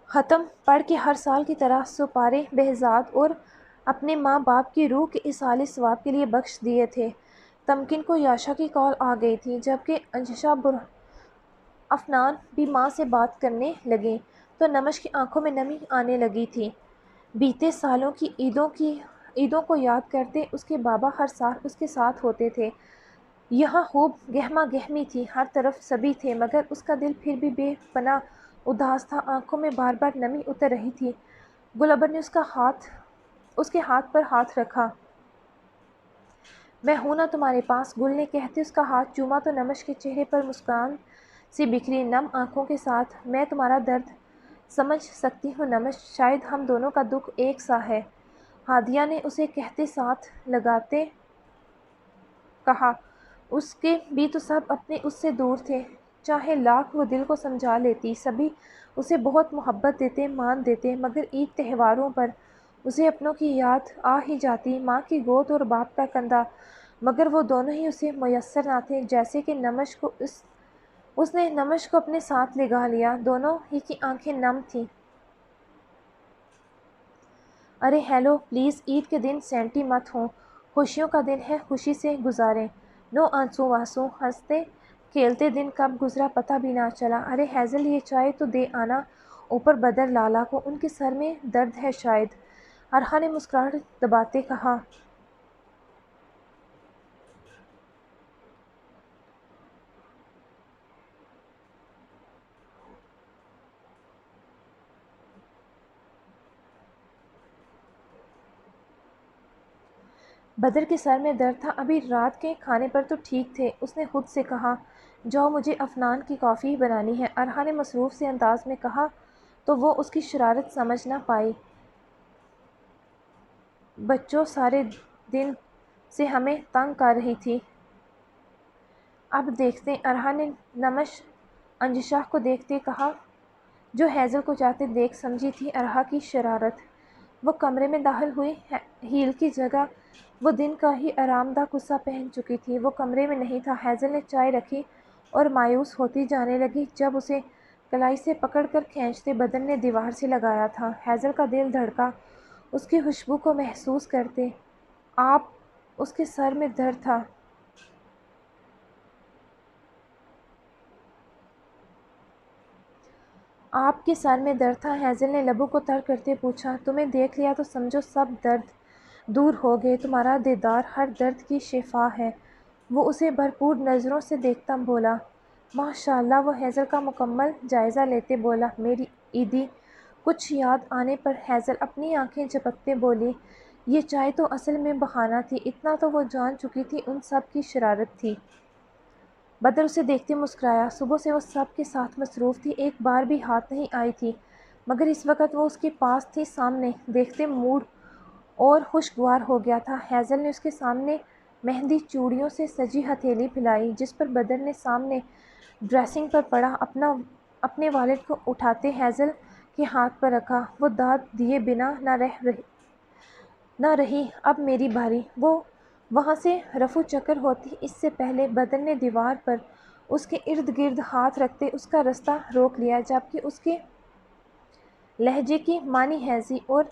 ختم پڑھ کے ہر سال کی طرح سپارے بہزاد اور اپنے ماں باپ کی روح کے ایصال ثواب کے لیے بخش دیے تھے۔ تمکن کو یاشا کی کال آ گئی تھی، جبکہ انجشا افنان بھی ماں سے بات کرنے لگیں تو نمش کی آنکھوں میں نمی آنے لگی تھی۔ بیتے سالوں کی عیدوں کو یاد کرتے اس کے بابا ہر سال اس کے ساتھ ہوتے تھے۔ یہاں خوب گہما گہمی تھی، ہر طرف سبھی تھے، مگر اس کا دل پھر بھی بے پناہ اداس تھا۔ آنکھوں میں بار بار نمی اتر رہی تھی۔ گلابر نے اس کے ہاتھ پر ہاتھ رکھا۔ میں ہوں نا تمہارے پاس، گل نے کہتے اس کا ہاتھ چوما تو نمش کے چہرے پر مسکان سی بکھری نم آنکھوں کے ساتھ۔ میں تمہارا درد سمجھ سکتی ہوں نمش، شاید ہم دونوں کا دکھ ایک سا ہے، ہادیہ نے اسے کہتے ساتھ لگاتے کہا۔ اس کے بھی تو سب اپنے اس سے دور تھے، چاہے لاکھ وہ دل کو سمجھا لیتی، سبھی اسے بہت محبت دیتے، مان دیتے، مگر عید تہواروں پر اسے اپنوں کی یاد آ ہی جاتی، ماں کی گود اور باپ کا کندھا، مگر وہ دونوں ہی اسے میسر نہ تھے۔ جیسے کہ اس نے نمش کو اپنے ساتھ لگا لیا، دونوں ہی کی آنکھیں نم تھیں۔ ارے ہیلو، پلیز عید کے دن سینٹی مت ہوں، خوشیوں کا دن ہے، خوشی سے گزاریں، نو آنسو واسو، ہنستے کھیلتے دن کب گزرا پتہ بھی نہ چلا۔ ارے ہیزل، یہ چائے تو دے آنا اوپر بدر لالا کو، ان کے سر میں درد ہے شاید، ارہا نے مسکراہٹ دباتے کہا۔ بدر کے سر میں درد تھا، ابھی رات کے کھانے پر تو ٹھیک تھے، اس نے خود سے کہا۔ جاؤ، مجھے افنان کی کافی بنانی ہے، ارہا نے مصروف سے انداز میں کہا تو وہ اس کی شرارت سمجھ نہ پائی۔ بچوں، سارے دن سے ہمیں تنگ کر رہی تھی، اب دیکھتے، ارہا نے نمش انجشا کو دیکھتے کہا، جو ہیزل کو جاتے دیکھ سمجھی تھی ارہا کی شرارت۔ وہ کمرے میں داخل ہوئی، ہیل کی جگہ وہ دن کا ہی آرام دہ کسا پہن چکی تھی۔ وہ کمرے میں نہیں تھا۔ ہیزل نے چائے رکھی اور مایوس ہوتی جانے لگی جب اسے کلائی سے پکڑ کر کھینچتے بدر نے دیوار سے لگایا تھا۔ ہیزل کا دل دھڑکا اس کی خوشبو کو محسوس کرتے۔ اس کے سر میں درد تھا۔ آپ کے سر میں درد تھا؟ ہیزل نے لبوں کو تر کرتے پوچھا۔ تمہیں دیکھ لیا تو سمجھو سب درد دور ہو گئے، تمہارا دیدار ہر درد کی شفا ہے۔ وہ اسے بھرپور نظروں سے دیکھتا بولا۔ ماشاء اللہ، وہ ہیزل کا مکمل جائزہ لیتے بولا۔ میری عیدی، کچھ یاد آنے پر ہیزل اپنی آنکھیں جھپکتے بولی، یہ چائے تو اصل میں بہانہ تھی، اتنا تو وہ جان چکی تھی ان سب کی شرارت تھی۔ بدر اسے دیکھتے مسکرایا۔ صبح سے وہ سب کے ساتھ مصروف تھی، ایک بار بھی ہاتھ نہیں آئی تھی، مگر اس وقت وہ اس کے پاس تھی، سامنے دیکھتے موڈ اور خوشگوار ہو گیا تھا۔ ہیزل نے اس کے سامنے مہندی چوڑیوں سے سجی ہتھیلی پھیلائی، جس پر بدر نے سامنے ڈریسنگ پر پڑا اپنے والٹ کو اٹھاتے ہیزل کے ہاتھ پر رکھا۔ وہ داد دیے بنا نہ رہی، اب میری باری۔ وہ وہاں سے رفو چکر ہوتی، اس سے پہلے بدر نے دیوار پر اس کے ارد گرد ہاتھ رکھتے اس کا رستہ روک لیا، جبکہ اس کے لہجے کی معنی خیزی اور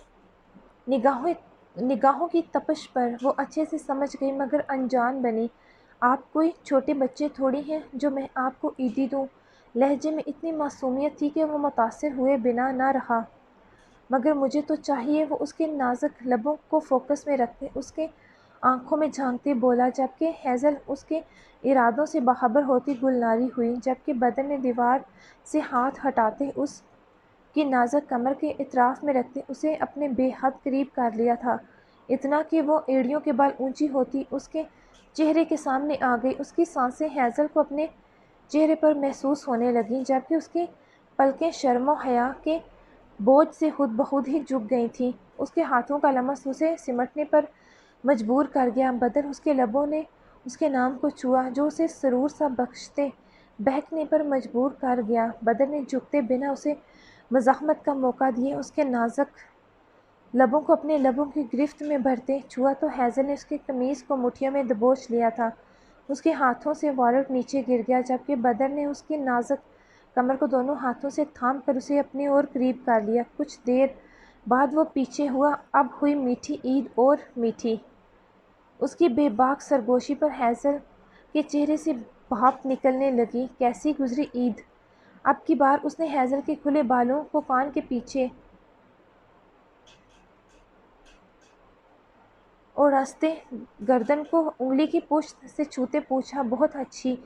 نگاہوں کی تپش پر وہ اچھے سے سمجھ گئی، مگر انجان بنی۔ آپ کوئی چھوٹے بچے تھوڑی ہیں جو میں آپ کو عیدی دوں۔ لہجے میں اتنی معصومیت تھی کہ وہ متاثر ہوئے بنا نہ رہا۔ مگر مجھے تو چاہیے، وہ اس کے نازک لبوں کو فوکس میں رکھتے اس کے آنکھوں میں جھانکتے بولا، جبکہ ہیزل اس کے ارادوں سے باخبر ہوتی گلناری ہوئی۔ جبکہ بدر نے دیوار سے ہاتھ ہٹاتے اس کی نازک کمر کے اطراف میں رکھتے اسے اپنے بے حد قریب کر لیا تھا، اتنا کہ وہ ایڑیوں کے بل اونچی ہوتی اس کے چہرے کے سامنے آ گئی۔ اس کی سانسیں ہیزل کو اپنے چہرے پر محسوس ہونے لگیں، جبکہ اس کی پلکیں شرم و حیا کے بوجھ سے خود بخود ہی جھک گئی تھی۔ اس کے ہاتھوں کا لمس اسے سمٹنے پر مجبور کر گیا۔ بدر اس کے لبوں نے اس کے نام کو چھوا جو اسے سرور سا بخشتے بہکنے پر مجبور کر گیا۔ بدر نے جھکتے بنا اسے مزاحمت کا موقع دیے اس کے نازک لبوں کو اپنے لبوں کی گرفت میں بھرتے چھوا تو ہیزل نے اس کی قمیض کو مٹھیوں میں دبوچ لیا تھا۔ اس کے ہاتھوں سے والٹ نیچے گر گیا جبکہ بدر نے اس کی نازک کمر کو دونوں ہاتھوں سے تھام کر اسے اپنے اور قریب کر لیا۔ کچھ دیر بعد وہ پیچھے ہوا۔ اب ہوئی میٹھی عید اور میٹھی۔ اس کی بے باک سرگوشی پر ہیزل کے چہرے سے بھاپ نکلنے لگی۔ کیسی گزری عید؟ اب کی بار اس نے ہیزل کے کھلے بالوں کو کان کے پیچھے اور راستے گردن کو انگلی کی پشت سے چھوتے پوچھا۔ بہت اچھی۔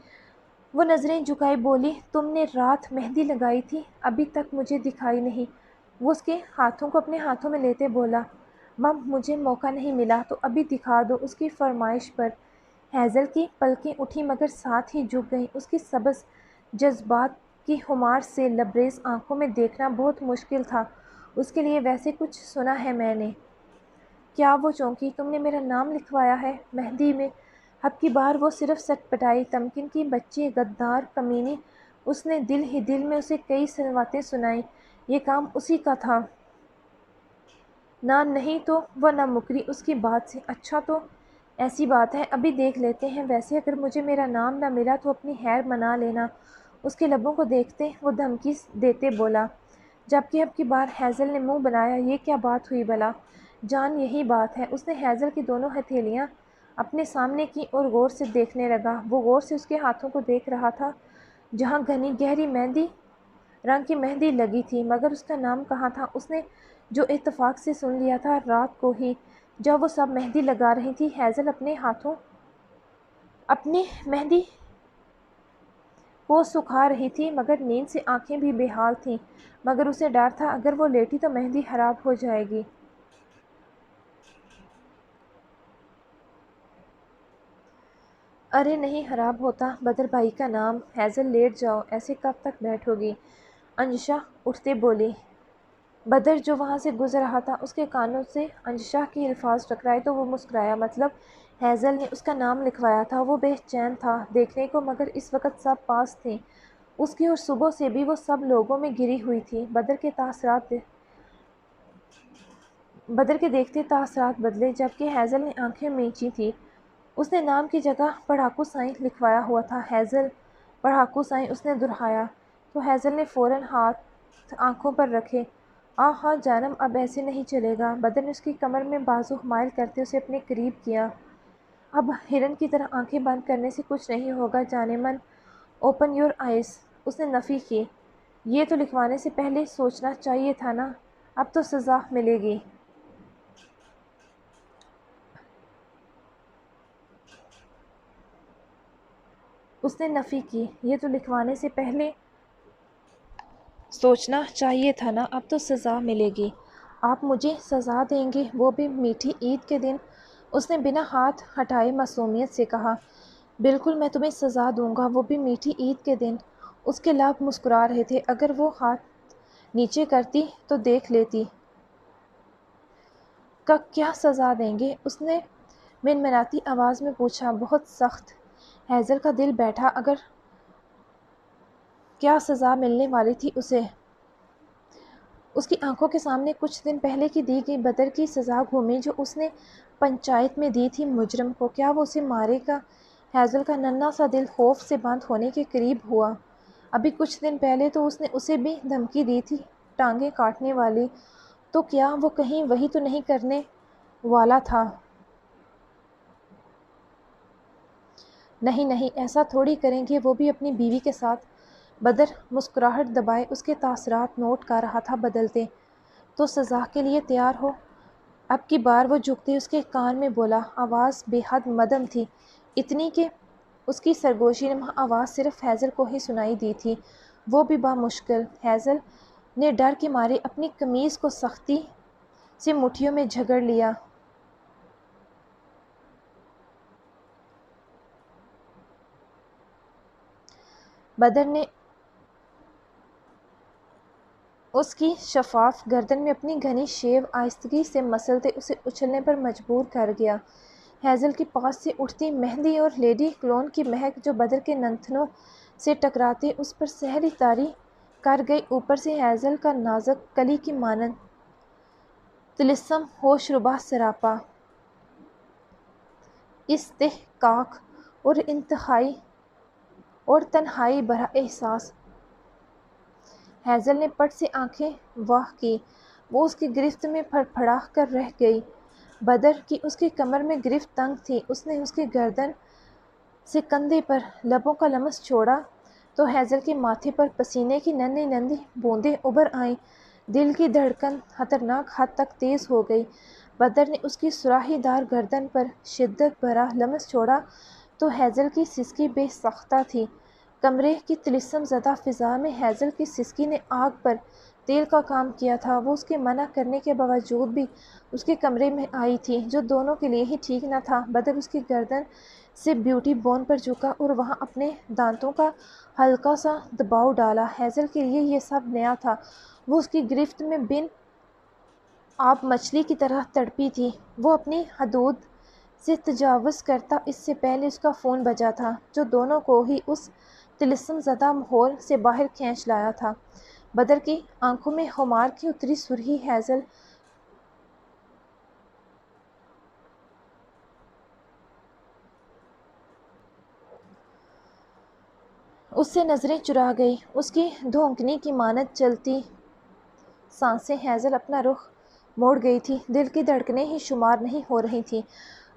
وہ نظریں جھکائے بولی، تم نے رات مہندی لگائی تھی؟ ابھی تک مجھے دکھائی نہیں۔ وہ اس کے ہاتھوں کو اپنے ہاتھوں میں لیتے بولا، مم مجھے موقع نہیں ملا تو ابھی دکھا دو۔ اس کی فرمائش پر ہیزل کی پلکیں اٹھی مگر ساتھ ہی جھک گئیں۔ اس کی سبز جذبات کی خمار سے لبریز آنکھوں میں دیکھنا بہت مشکل تھا اس کے لیے۔ ویسے کچھ سنا ہے میں نے؟ کیا؟ وہ چونکی، تم نے میرا نام لکھوایا ہے مہندی میں؟ اب کی بار وہ صرف سٹ پٹائی، تمکن کی بچی، غدار، کمینی۔ اس نے دل ہی دل میں اسے کئی سواتیں سنائیں۔ یہ کام اسی کا تھا۔ نہ نہیں تو وہ نہ مکری اس کی بات سے۔ اچھا تو ایسی بات ہے، ابھی دیکھ لیتے ہیں۔ ویسے اگر مجھے میرا نام نہ ملا تو اپنی خیر منا لینا۔ اس کے لبوں کو دیکھتے وہ دھمکی دیتے بولا، جبکہ اب کی بار ہیزل نے منہ بنایا۔ یہ کیا بات ہوئی بھلا؟ جان یہی بات ہے۔ اس نے ہیزل کی دونوں ہتھیلیاں اپنے سامنے کی اور غور سے دیکھنے لگا۔ وہ غور سے اس کے ہاتھوں کو دیکھ رہا تھا جہاں گھنی گہری مہندی رنگ کی مہندی لگی تھی، مگر اس کا نام کہاں تھا؟ اس نے جو اتفاق سے سن لیا تھا رات کو ہی جب وہ سب مہندی لگا رہی تھی۔ ہیزل اپنے ہاتھوں اپنی مہندی کو سکھا رہی تھی مگر نیند سے آنکھیں بھی بے حال تھیں، مگر اسے ڈر تھا اگر وہ لیٹی تو مہندی خراب ہو جائے گی۔ ارے نہیں خراب ہوتا، بدر بھائی کا نام۔ ہیزل لیٹ جاؤ، ایسے کب تک بیٹھو گی؟ انجشا اٹھتے بولی۔ بدر جو وہاں سے گزر رہا تھا اس کے کانوں سے انجشا کے الفاظ ٹکرائے تو وہ مسکرایا۔ مطلب ہیزل نے اس کا نام لکھوایا تھا؟ وہ بے چین تھا دیکھنے کو، مگر اس وقت سب پاس تھے اس کے اور صبح سے بھی وہ سب لوگوں میں گری ہوئی تھی۔ بدر کے دیکھتے تاثرات بدلے جبکہ ہیزل نے آنکھیں مینچی تھی۔ اس نے نام کی جگہ پڑھاکو سائیں لکھوایا ہوا تھا۔ ہیزل پڑھاکو سائیں، اس نے دہرایا تو ہیزل نے فوراً ہاتھ آنکھوں پر رکھے۔ ہاں جانم، اب ایسے نہیں چلے گا۔ بدر نے اس کی کمر میں بازو مائل کرتے اسے اپنے قریب کیا۔ اب ہرن کی طرح آنکھیں بند کرنے سے کچھ نہیں ہوگا جانے من، اوپن یور آئیز۔ اس نے نفی کی، یہ تو لکھوانے سے پہلے سوچنا چاہیے تھا نا، اب تو سزا ملے گی۔ اس نے نفی کی، یہ تو لکھوانے سے پہلے سوچنا چاہیے تھا نا، اب تو سزا ملے گی۔ آپ مجھے سزا دیں گے، وہ بھی میٹھی عید کے دن؟ اس نے بنا ہاتھ ہٹائے معصومیت سے کہا۔ بالکل میں تمہیں سزا دوں گا، وہ بھی میٹھی عید کے دن۔ اس کے لب مسکرا رہے تھے۔ اگر وہ ہاتھ نیچے کرتی تو دیکھ لیتی۔ کیا سزا دیں گے؟ اس نے منمناتی آواز میں پوچھا۔ بہت سخت۔ ہیزل کا دل بیٹھا۔ اگر کیا سزا ملنے والی تھی اسے؟ اس کی آنکھوں کے سامنے کچھ دن پہلے کی دی گئی بدر کی سزا گھومی جو اس نے پنچایت میں دی تھی مجرم کو۔ کیا وہ اسے مارے گا؟ ہیزل کا ننھا سا دل خوف سے بند ہونے کے قریب ہوا۔ ابھی کچھ دن پہلے تو اس نے اسے بھی دھمکی دی تھی ٹانگیں کاٹنے والی، تو کیا وہ کہیں وہی تو نہیں کرنے والا تھا؟ نہیں ایسا تھوڑی کریں گے، وہ بھی اپنی بیوی کے ساتھ۔ بدر مسکراہٹ دبائے اس کے تاثرات نوٹ کر رہا تھا بدلتے۔ تو سزا کے لیے تیار ہو؟ اب کی بار وہ جھکتے اس کے کان میں بولا۔ آواز بے حد مدھم تھی، اتنی کہ اس کی سرگوشی نما آواز صرف ہیزل کو ہی سنائی دی تھی، وہ بھی بامشکل۔ ہیزل نے ڈر کے مارے اپنی قمیض کو سختی سے مٹھیوں میں جھگڑ لیا۔ بدر نے اس کی شفاف گردن میں اپنی گھنی شیو آہستگی سے مسلتے اسے اچھلنے پر مجبور کر گیا۔ ہیزل کے پاس سے اٹھتی مہندی اور لیڈی کلون کی مہک جو بدر کے نتنوں سے ٹکراتے اس پر سحری طاری کر گئی، اوپر سے ہیزل کا نازک کلی کی مانند طلسم ہوش ربا سراپا استحقاق اور تنہائی بھرا احساس۔ ہیزل نے پٹ سے آنکھیں واہ کی، وہ اس کی گرفت میں پھڑپھڑا کر رہ گئی۔ بدر کی اس کی کمر میں گرفت تنگ تھی۔ اس نے اس کی گردن سے کندھے پر لبوں کا لمس چھوڑا تو ہیزل کے ماتھے پر پسینے کی ننھی ننھی بوندیں ابھر آئیں۔ دل کی دھڑکن خطرناک حد تک تیز ہو گئی۔ بدر نے اس کی سراہی دار گردن پر شدت بھرا لمس چھوڑا تو ہیزل کی سسکی بے ساختہ تھی۔ کمرے کی طلسم زدہ فضا میں ہیزل کی سسکی نے آگ پر تیل کا کام کیا تھا۔ وہ اس کے منع کرنے کے باوجود بھی اس کے کمرے میں آئی تھی، جو دونوں کے لیے ہی ٹھیک نہ تھا۔ بدر اس کی گردن سے بیوٹی بون پر جھکا اور وہاں اپنے دانتوں کا ہلکا سا دباؤ ڈالا۔ ہیزل کے لیے یہ سب نیا تھا۔ وہ اس کی گرفت میں بن آب مچھلی کی طرح تڑپی تھی۔ وہ اپنی حدود سے تجاوز کرتا اس سے پہلے اس کا فون بجا تھا، جو دونوں کو ہی اس طلسم زدہ ماحول سے باہر کھینچ لایا تھا۔ بدر کی آنکھوں میں خمار کی اتری سرخی ہیزل اس سے نظریں چرا گئی۔ اس کی دھونکنی کی مانند چلتی سانسیں۔ ہیزل اپنا رخ موڑ گئی تھی، دل کی دھڑکنیں ہی شمار نہیں ہو رہی تھیں۔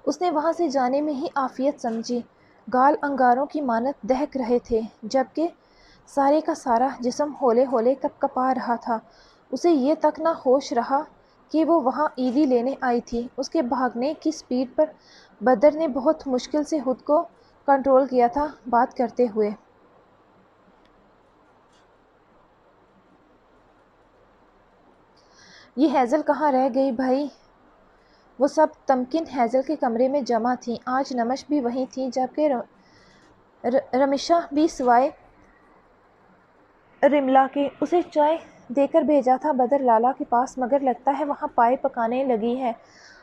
اس نے وہاں سے جانے میں ہی عافیت سمجھی۔ گال انگاروں کی مانند دہک رہے تھے، جبکہ سارے کا سارا جسم ہولے ہولے کپ کپا رہا تھا۔ اسے یہ تک نہ ہوش رہا کہ وہ وہاں عیدی لینے آئی تھی۔ اس کے بھاگنے کی سپیڈ پر بدر نے بہت مشکل سے خود کو کنٹرول کیا تھا، بات کرتے ہوئے۔ یہ ہیزل کہاں رہ گئی بھائی؟ وہ سب تمکین ہیزل کے کمرے میں جمع تھیں۔ آج نمش بھی وہیں تھی، جبکہ رمیشا بھی سوائے رملا کے اسے چائے دے کر بھیجا تھا بدر لالا کے پاس، مگر لگتا ہے وہاں پائے پکانے لگی ہے۔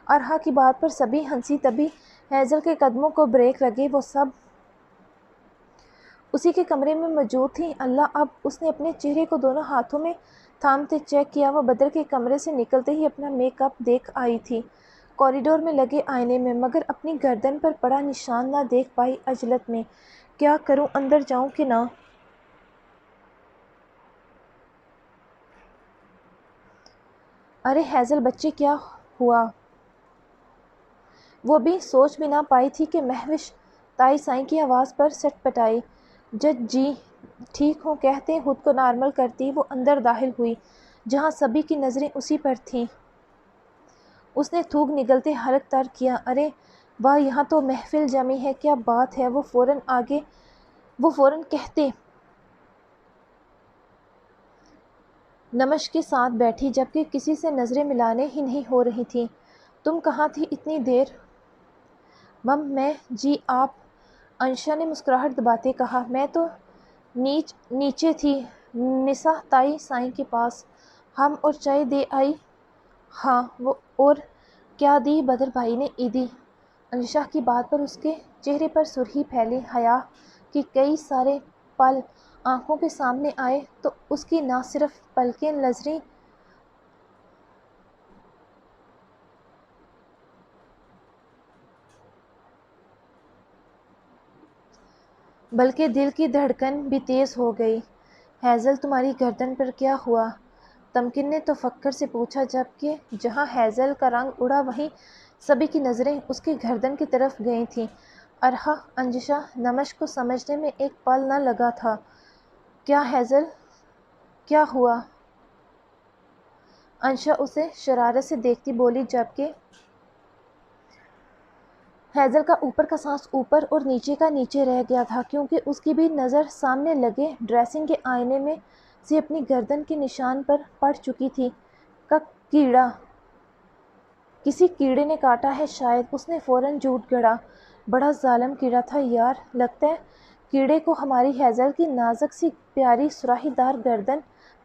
ارہا کی بات پر سبھی ہنسی، تبھی ہیزل کے قدموں کو بریک لگی۔ وہ سب اسی کے کمرے میں موجود تھیں۔ اللہ! اب اس نے اپنے چہرے کو دونوں ہاتھوں میں تھامتے چیک کیا۔ وہ بدر کے کمرے سے نکلتے ہی اپنا میک اپ دیکھ آئی تھی، کوریڈور میں لگے آئینے میں، مگر اپنی گردن پر پڑا نشان نہ دیکھ پائی۔ عجلت میں کیا کروں، اندر جاؤں کہ نہ؟ ارے ہیزل بچے، کیا ہوا؟ وہ بھی سوچ بھی نہ پائی تھی کہ مہوش تائی سائیں کی آواز پر سٹ پٹائی۔ جج جی ٹھیک ہوں کہتے خود کو نارمل کرتی وہ اندر داخل ہوئی، جہاں سبھی کی نظریں اسی پر تھیں۔ اس نے تھوک نگلتے حلق تر کیا۔ ارے واہ، یہاں تو محفل جمی ہے، کیا بات ہے! وہ فوراً کہتے نمش کے ساتھ بیٹھی، جبکہ کسی سے نظریں ملانے ہی نہیں ہو رہی تھیں۔ تم کہاں تھی اتنی دیر؟ مم میں جی آپ؟ انشا نے مسکراہٹ دباتے کہا۔ میں تو نیچے تھی نسا تائی سائیں کے پاس۔ ہم اور چائے دے آئی؟ ہاں۔ اور کیا دی بدر بھائی نے عیدی؟ انشا کی بات پر اس کے چہرے پر سرخی پھیلی۔ حیا کے کئی سارے پل آنکھوں کے سامنے آئے تو اس کی نہ صرف پلکیں لرزیں بلکہ دل کی دھڑکن بھی تیز ہو گئی۔ ہیزل تمہاری گردن پر کیا ہوا؟ تمکن نے تفکر سے پوچھا، جبکہ جہاں ہیزل کا رنگ اڑا وہیں سبھی کی نظریں اس کی گردن کی طرف گئی تھیں۔ ارہا انشا نمش کو سمجھنے میں ایک پل نہ لگا تھا۔ کیا ہیزل؟ کیا ہوا؟ انشا اسے شرارت سے دیکھتی بولی، جبکہ ہیزل کا اوپر کا سانس اوپر اور نیچے کا نیچے رہ گیا تھا، کیونکہ اس کی بھی نظر سامنے لگے ڈریسنگ کے آئینے میں سے اپنی گردن کے نشان پر پڑ چکی تھی۔ کیڑا! کسی کیڑے نے کاٹا ہے شاید، اس نے فوراً جھوٹ گڑھا۔ بڑا ظالم کیڑا تھا یار، لگتا ہے کیڑے کو ہماری ہیزل کی نازک سی پیاری سراہی دار گردن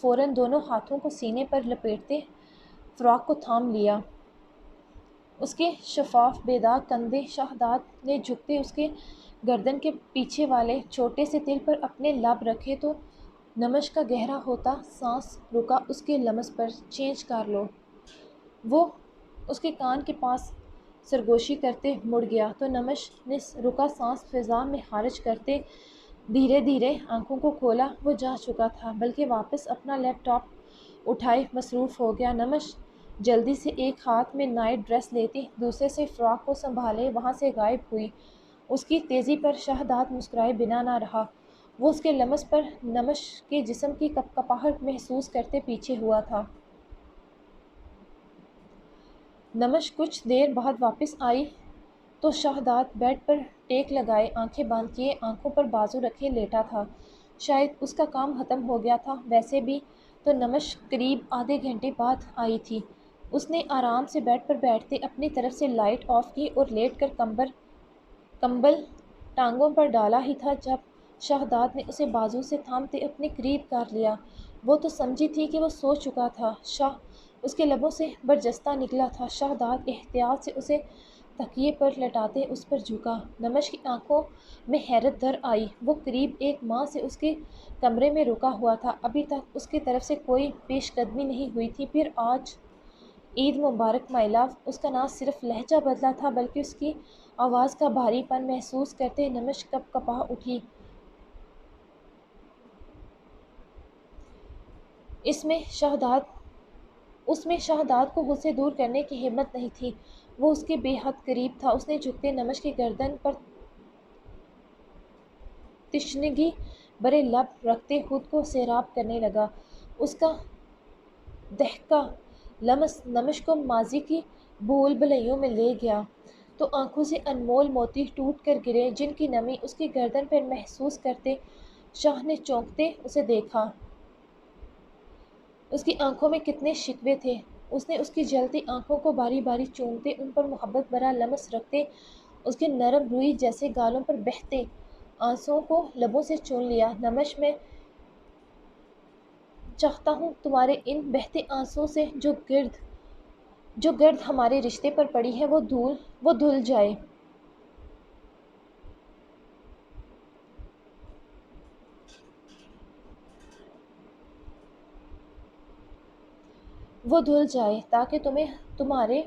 فوراً دونوں ہاتھوں کو سینے پر لپیٹتے فراق کو تھام لیا۔ اس کے شفاف بے داغ کندھے شہزاد نے جھکتے اس کے گردن کے پیچھے والے چھوٹے سے تل پر اپنے لب رکھے تو نمش کا گہرا ہوتا سانس رکا۔ اس کے لمس پر چینج کر لو۔ وہ اس کے کان کے پاس سرگوشی کرتے مڑ گیا تو نمش نے رکا سانس فضا میں خارج کرتے دھیرے دھیرے آنکھوں کو کھولا۔ وہ جا چکا تھا بلکہ واپس اپنا لیپ ٹاپ اٹھائے مصروف ہو گیا۔ نمش جلدی سے ایک ہاتھ میں نائٹ ڈریس لیتی دوسرے سے فراق کو سنبھالے وہاں سے غائب ہوئی۔ اس کی تیزی پر شہزاد مسکرائے بنا نہ رہا۔ وہ اس کے لمس پر نمش کے جسم کی کپکپاہٹ محسوس کرتے پیچھے ہوا تھا۔ نمش کچھ دیر بعد واپس آئی تو شہزاد بیڈ پر ٹیک لگائے آنکھیں بند کیے آنکھوں پر بازو رکھے لیٹا تھا۔ شاید اس کا کام ختم ہو گیا تھا۔ ویسے بھی تو نمش قریب آدھے گھنٹے بعد آئی تھی۔ اس نے آرام سے بیڈ پر بیٹھتے اپنی طرف سے لائٹ آف کی اور لیٹ کر کمبل ٹانگوں پر ڈالا ہی تھا جب شہزاد نے اسے بازو سے تھامتے اپنے قریب کر لیا۔ وہ تو سمجھی تھی کہ وہ سو چکا تھا۔ شاہ اس کے لبوں سے برجستہ نکلا تھا۔ شہزاد احتیاط سے اسے تکیے پر لٹاتے اس پر جھکا۔ نمش کی آنکھوں میں حیرت در آئی۔ وہ قریب ایک ماہ سے اس کے کمرے میں رکا ہوا تھا۔ ابھی تک اس کی طرف سے کوئی پیش قدمی نہیں ہوئی تھی۔ پھر آج عید مبارک مائی لو۔ اس کا نہ صرف لہجہ بدلا تھا بلکہ اس کی آواز کا بھاری پن محسوس کرتے نمش کپکپا اٹھی۔ اس میں شہزاد کو خود سے دور کرنے کی ہمت نہیں تھی۔ وہ اس کے بے حد قریب تھا۔ اس نے جھکتے نمش کی گردن پر تشنگی بھرے لب رکھتے خود کو سیراب کرنے لگا۔ اس کا دہکا لمس نمش کو ماضی کی بھول بھلیوں میں لے گیا تو آنکھوں سے انمول موتی ٹوٹ کر گرے جن کی نمی اس کی گردن پر محسوس کرتے شاہ نے چونکتے اسے دیکھا۔ اس کی آنکھوں میں کتنے شکوے تھے۔ اس نے اس کی جلتی آنکھوں کو باری باری چومتے ان پر محبت بھرا لمس رکھتے اس کے نرم روئی جیسے گالوں پر بہتے آنسوؤں کو لبوں سے چون لیا۔ نمش میں چاہتا ہوں تمہارے ان بہتے آنسوؤں سے جو گرد ہمارے رشتے پر پڑی ہے وہ دھل جائے۔ تاکہ تمہیں تمہارے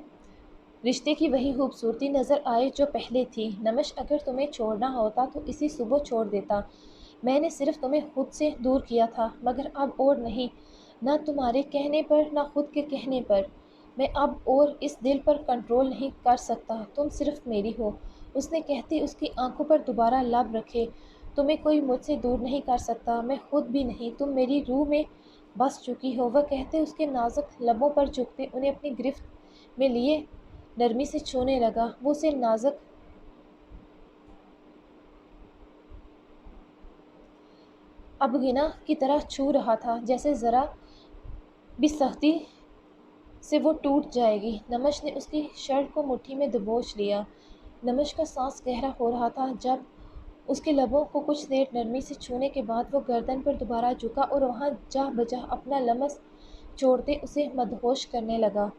رشتے کی وہی خوبصورتی نظر آئے جو پہلے تھی۔ نمش اگر تمہیں چھوڑنا ہوتا تو اسی صبح چھوڑ دیتا۔ میں نے صرف تمہیں خود سے دور کیا تھا مگر اب اور نہیں، نہ تمہارے کہنے پر نہ خود کے کہنے پر۔ میں اب اور اس دل پر کنٹرول نہیں کر سکتا۔ تم صرف میری ہو۔ اس نے کہتے اس کی آنکھوں پر دوبارہ لب رکھے۔ تمہیں کوئی مجھ سے دور نہیں کر سکتا، میں خود بھی نہیں۔ تم میری روح میں بس چکی ہو۔ وہ کہتے اس کے نازک لبوں پر جھکتے انہیں اپنی گرفت میں لیے نرمی سے چھونے لگا۔ وہ اسے نازک ابگنا کی طرح چھو رہا تھا جیسے ذرا بھی سختی سے وہ ٹوٹ جائے گی۔ نمش نے اس کی شرٹ کو مٹھی میں دبوچ لیا۔ نمش کا سانس گہرا ہو رہا تھا جب اس کے لبوں کو کچھ دیر نرمی سے چھونے کے بعد وہ گردن پر دوبارہ جھکا اور وہاں جا بجا اپنا لمس چھوڑتے اسے مدہوش کرنے لگا۔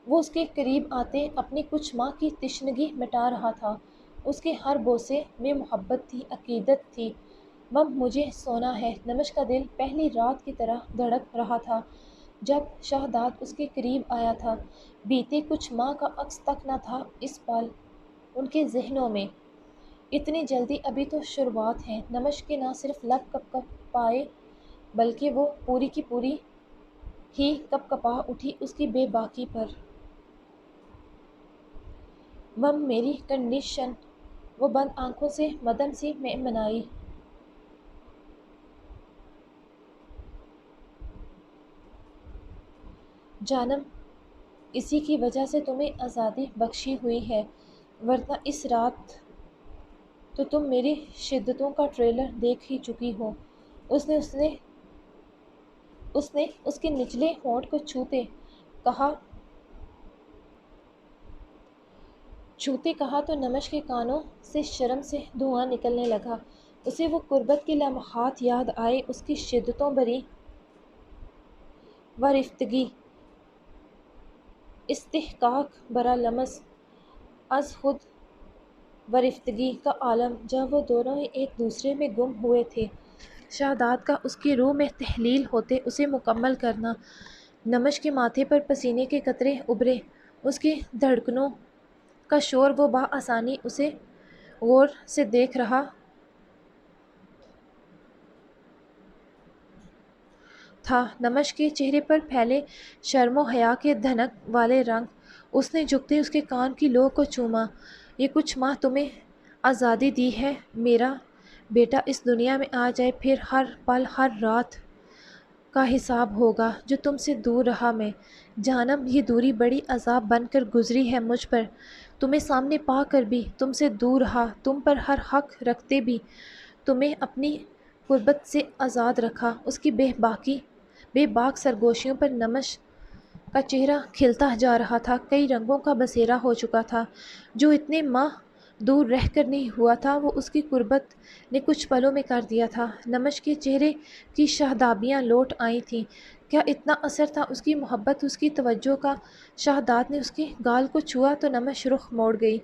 وہ اس کے قریب آتے اپنی کچھ ماہ کی تشنگی مٹا رہا تھا۔ اس کے ہر بوسے میں محبت تھی، عقیدت تھی۔ مم مجھے سونا ہے۔ نمش کا دل پہلی رات کی طرح دھڑک رہا تھا جب شہزاد اس کے قریب آیا تھا۔ بیتے کچھ ماہ کا عکس تک نہ تھا اس پل ان کے ذہنوں میں۔ اتنی جلدی؟ ابھی تو شروعات ہے۔ نمش کے نہ صرف لب کپکپائے بلکہ وہ پوری کی پوری ہی کپکپا اٹھی اس کی بے باکی پر۔ مم میری کنڈیشن؟ وہ بند آنکھوں سے مدھم سی منائی۔ جانم اسی کی وجہ سے تمہیں آزادی بخشی ہوئی ہے ورنہ اس رات تو تم میری شدتوں کا ٹریلر دیکھ ہی چکی ہو۔ اس نے اس کے نچلے ہونٹ کو چھوتے کہا تو نمش کے کانوں سے شرم سے دھواں نکلنے لگا۔ اسے وہ قربت کے لمحات یاد آئے، اس کی شدتوں بری ورفتگی، استحقاق برا لمس از خود ورفتگی کا عالم جب وہ دونوں ہی ایک دوسرے میں گم ہوئے تھے۔ شہداد کا اس کی روح میں تحلیل ہوتے اسے مکمل کرنا۔ نمش کے ماتھے پر پسینے کے قطرے ابھرے، اس کی دھڑکنوں کا شور وہ بآسانی اسے غور سے دیکھ رہا تھا۔ نمش کے چہرے پر پھیلے شرم و حیا کے دھنک والے رنگ۔ اس نے جھکتے اس کے کان کی لو کو چوما۔ یہ کچھ ماہ تمہیں آزادی دی ہے میرا بیٹا، اس دنیا میں آ جائے، پھر ہر پل ہر رات کا حساب ہوگا جو تم سے دور رہا میں۔ جانم یہ دوری بڑی عذاب بن کر گزری ہے مجھ پر، تمہیں سامنے پا کر بھی تم سے دور رہا، تم پر ہر حق رکھتے بھی تمہیں اپنی قربت سے آزاد رکھا۔ اس کی بے باک سرگوشیوں پر نمش کا چہرہ کھلتا جا رہا تھا، کئی رنگوں کا بسیرا ہو چکا تھا جو اتنے ماہ دور رہ کر نہیں ہوا تھا، وہ اس کی قربت نے کچھ پلوں میں کر دیا تھا۔ نمش کے چہرے کی شادابیاں لوٹ آئی تھیں۔ کیا اتنا اثر تھا اس کی محبت، اس کی توجہ کا؟ شہداد نے اس کے گال کو چھوا تو نمش رخ موڑ گئی۔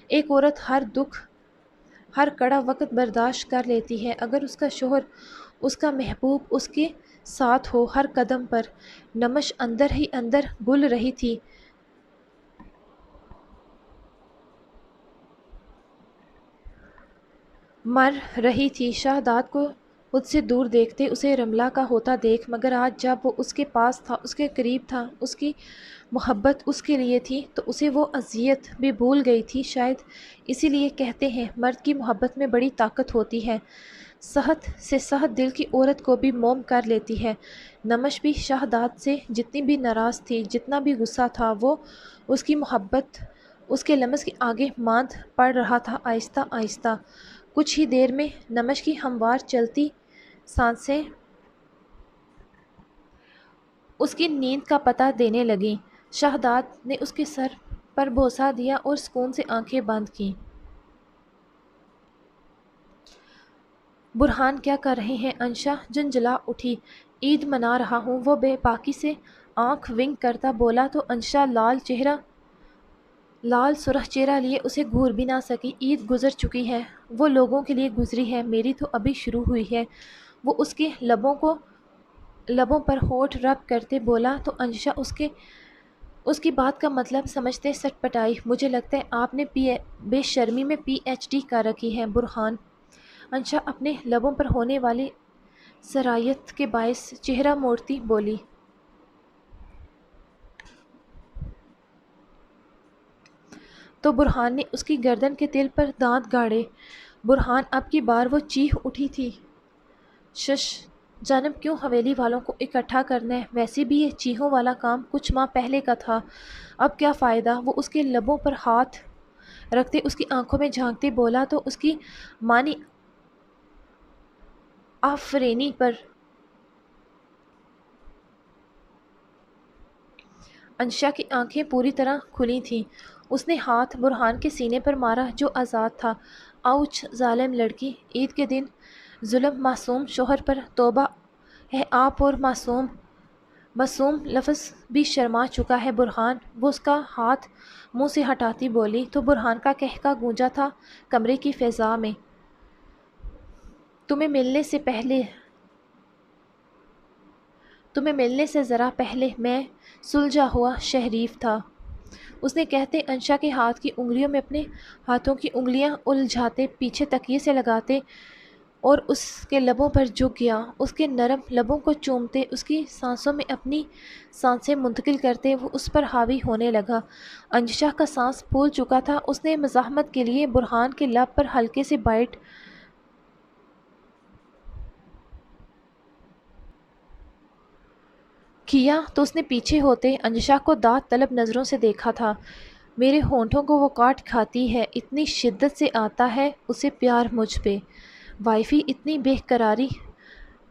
ایک عورت ہر دکھ، ہر کڑا وقت برداشت کر لیتی ہے اگر اس کا شوہر، اس کا محبوب اس کے ساتھ ہو ہر قدم پر۔ نمش اندر ہی اندر گل رہی تھی۔ مر رہی تھی۔ شہداد کو خود سے دور دیکھتے اسے رملہ کا ہوتا دیکھ، مگر آج جب وہ اس کے پاس تھا، اس کے قریب تھا، اس کی محبت اس کے لیے تھی تو اسے وہ اذیت بھی بھول گئی تھی۔ شاید اسی لیے کہتے ہیں مرد کی محبت میں بڑی طاقت ہوتی ہے، سخت سے سخت دل کی عورت کو بھی موم کر لیتی ہے۔ نمش بھی شہداد سے جتنی بھی ناراض تھی، جتنا بھی غصہ تھا، وہ اس کی محبت اس کے لمس کے آگے ماند پڑ رہا تھا۔ آہستہ آہستہ کچھ ہی دیر میں نمش کی ہموار چلتی سانسیں اس کی نیند کا پتہ دینے لگیں۔ شہداد نے اس کے سر پر بوسہ دیا اور سکون سے آنکھیں بند کیں۔ برہان کیا کر رہے ہیں؟ انشا جھنجھلا اٹھی۔ عید منا رہا ہوں، وہ بے باکی سے آنکھ ونک کرتا بولا تو انشا لال سرخ چہرہ لیے اسے گھور بھی نہ سکی۔ عید گزر چکی ہے، وہ لوگوں کے لیے گزری ہے، میری تو ابھی شروع ہوئی ہے۔ وہ اس کے لبوں پر ہونٹ رب کرتے بولا تو انشا اس کی بات کا مطلب سمجھتے سٹ پٹائی۔ مجھے لگتا ہے آپ نے بے شرمی میں پی ایچ ڈی کر رکھی ہے برہان۔ انشا اپنے لبوں پر ہونے والی سرایت کے باعث چہرہ موڑتی بولی۔ تو برہان نے اس کی گردن کے تل پر دانت گاڑے۔ برہان اب کی بار وہ چیخ اٹھی تھی۔ شش جانم، کیوں حویلی والوں کو اکٹھا کرنا ہے؟ ویسے بھی یہ چیخوں والا کام کچھ ماہ پہلے کا تھا، اب کیا فائدہ؟ وہ اس کے لبوں پر ہاتھ رکھتے اس کی آنکھوں میں جھانکتے بولا تو اس کی مانی آفرینی پر انشا کی آنکھیں پوری طرح کھلی تھیں۔ اس نے ہاتھ برہان کے سینے پر مارا جو آزاد تھا۔ آؤچ ظالم لڑکی، عید کے دن ظلم معصوم شوہر پر، توبہ ہے آپ اور معصوم لفظ بھی شرما چکا ہے برہان۔ وہ اس کا ہاتھ منہ سے ہٹاتی بولی تو برہان کا قہقہ گونجا تھا کمرے کی فضا میں۔ تمہیں ملنے سے ذرا پہلے میں سلجھا ہوا شہریف تھا، اس نے کہتے انشا کے ہاتھ کی انگلیوں میں اپنے ہاتھوں کی انگلیاں الجھاتے پیچھے تکیے سے لگاتے اور اس کے لبوں پر جھک گیا۔ اس کے نرم لبوں کو چومتے، اس کی سانسوں میں اپنی سانسیں منتقل کرتے وہ اس پر حاوی ہونے لگا۔ انشا کا سانس پھول چکا تھا، اس نے مزاحمت کے لیے برہان کے لب پر ہلکے سے بائٹ کیا تو اس نے پیچھے ہوتے انشا کو داد طلب نظروں سے دیکھا تھا۔ میرے ہونٹوں کو وہ کاٹ کھاتی ہے، اتنی شدت سے آتا ہے اسے پیار مجھ پہ۔ وائفی اتنی بے قراری،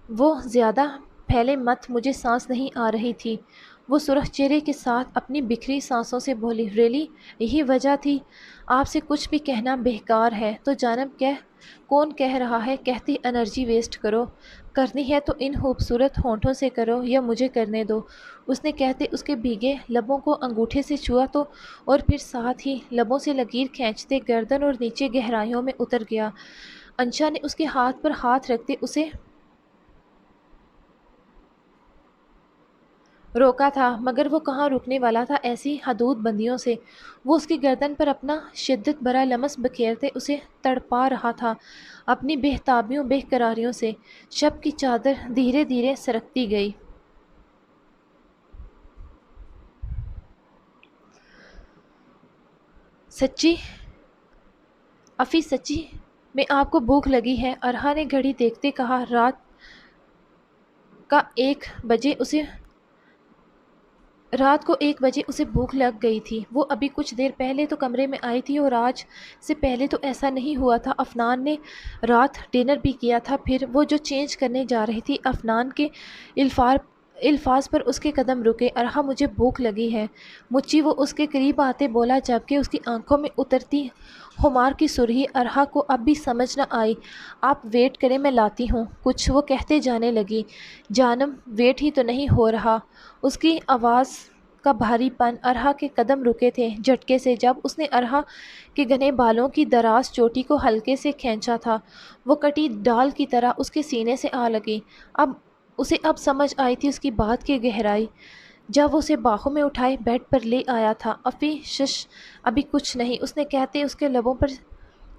وہ زیادہ پھیلے مت، مجھے سانس نہیں آ رہی تھی۔ وہ سرخ چہرے کے ساتھ اپنی بکھری سانسوں سے بولی، ریلی یہی وجہ تھی؟ آپ سے کچھ بھی کہنا بیکار ہے۔ تو جانب کون کہہ رہا ہے کہتی انرجی ویسٹ کرو، کرنی ہے تو ان خوبصورت ہونٹوں سے کرو یا مجھے کرنے دو۔ اس نے کہتے اس کے بھیگے لبوں کو انگوٹھے سے چھوا تو اور پھر ساتھ ہی لبوں سے لکیر کھینچتے گردن اور نیچے گہرائیوں میں اتر گیا۔ انشا نے اس کے ہاتھ پر ہاتھ رکھتے اسے روکا تھا، مگر وہ کہاں رکنے والا تھا ایسی حدود بندیوں سے۔ وہ اس کی گردن پر اپنا شدت بھرا لمس بکھیرتے اسے تڑپا رہا تھا اپنی بے تابیوں بے قراریوں سے۔ شب کی چادر دھیرے دھیرے سرکتی گئی۔ سچی افی سچی میں آپ کو بھوک لگی ہے؟ ارہا نے گھڑی دیکھتے کہا۔ کا 1 بجے اسے رات کو 1 بجے اسے بھوک لگ گئی تھی۔ وہ ابھی کچھ دیر پہلے تو کمرے میں آئی تھی اور آج سے پہلے تو ایسا نہیں ہوا تھا۔ افنان نے رات ڈنر بھی کیا تھا۔ پھر وہ جو چینج کرنے جا رہی تھی افنان کے الفاظ پر اس کے قدم رکے۔ ارہا مجھے بھوک لگی ہے مچی، وہ اس کے قریب آتے بولا جبکہ اس کی آنکھوں میں اترتی خمار کی سرخی ارہا کو اب بھی سمجھ نہ آئی۔ آپ ویٹ کریں میں لاتی ہوں کچھ، وہ کہتے جانے لگی۔ جانم ویٹ ہی تو نہیں ہو رہا۔ اس کی آواز کا بھاری پن ارہا کے قدم رکے تھے جھٹکے سے جب اس نے ارہا کے گھنے بالوں کی دراز چوٹی کو ہلکے سے کھینچا تھا۔ وہ کٹی ڈال کی طرح اس کے سینے سے آ لگی۔ اسے اب سمجھ آئی تھی اس کی بات کی گہرائی جب وہ اسے باہوں میں اٹھائے بیڈ پر لے آیا تھا۔ افی شش ابھی کچھ نہیں، اس نے کہتے اس کے لبوں پر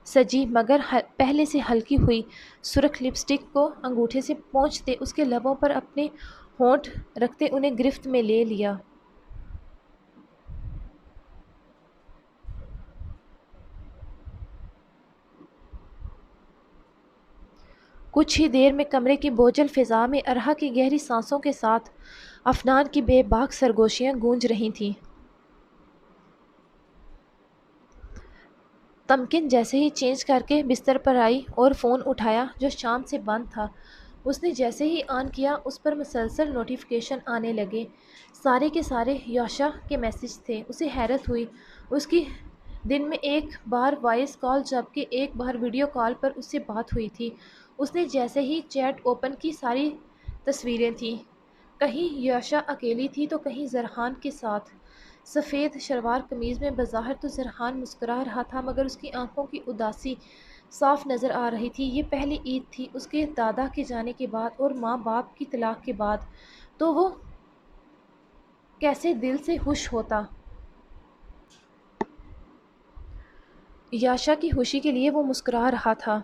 سجی مگر پہلے سے ہلکی ہوئی سرخ لپسٹک کو انگوٹھے سے پونچھتے اس کے لبوں پر اپنے ہونٹ رکھتے انہیں گرفت میں لے لیا۔ کچھ ہی دیر میں کمرے کی بوجھل فضا میں ارہا کی گہری سانسوں کے ساتھ افنان کی بے باک سرگوشیاں گونج رہی تھیں۔ تمکن جیسے ہی چینج کر کے بستر پر آئی اور فون اٹھایا جو شام سے بند تھا، اس نے جیسے ہی آن کیا اس پر مسلسل نوٹیفیکیشن آنے لگے۔ سارے کے سارے یاشا کے میسج تھے۔ اسے حیرت ہوئی، اس کی دن میں 1 بار وائس کال جبکہ 1 بار ویڈیو کال پر اس سے بات ہوئی تھی۔ اس نے جیسے ہی چیٹ اوپن کی ساری تصویریں تھیں، کہیں یاشا اکیلی تھی تو کہیں زرحان کے ساتھ۔ سفید شلوار قمیض میں بظاہر تو زرحان مسکرا رہا تھا مگر اس کی آنکھوں کی اداسی صاف نظر آ رہی تھی۔ یہ پہلی عید تھی اس کے دادا کے جانے کے بعد اور ماں باپ کی طلاق کے بعد، تو وہ کیسے دل سے خوش ہوتا۔ یاشا کی خوشی کے لیے وہ مسکرا رہا تھا۔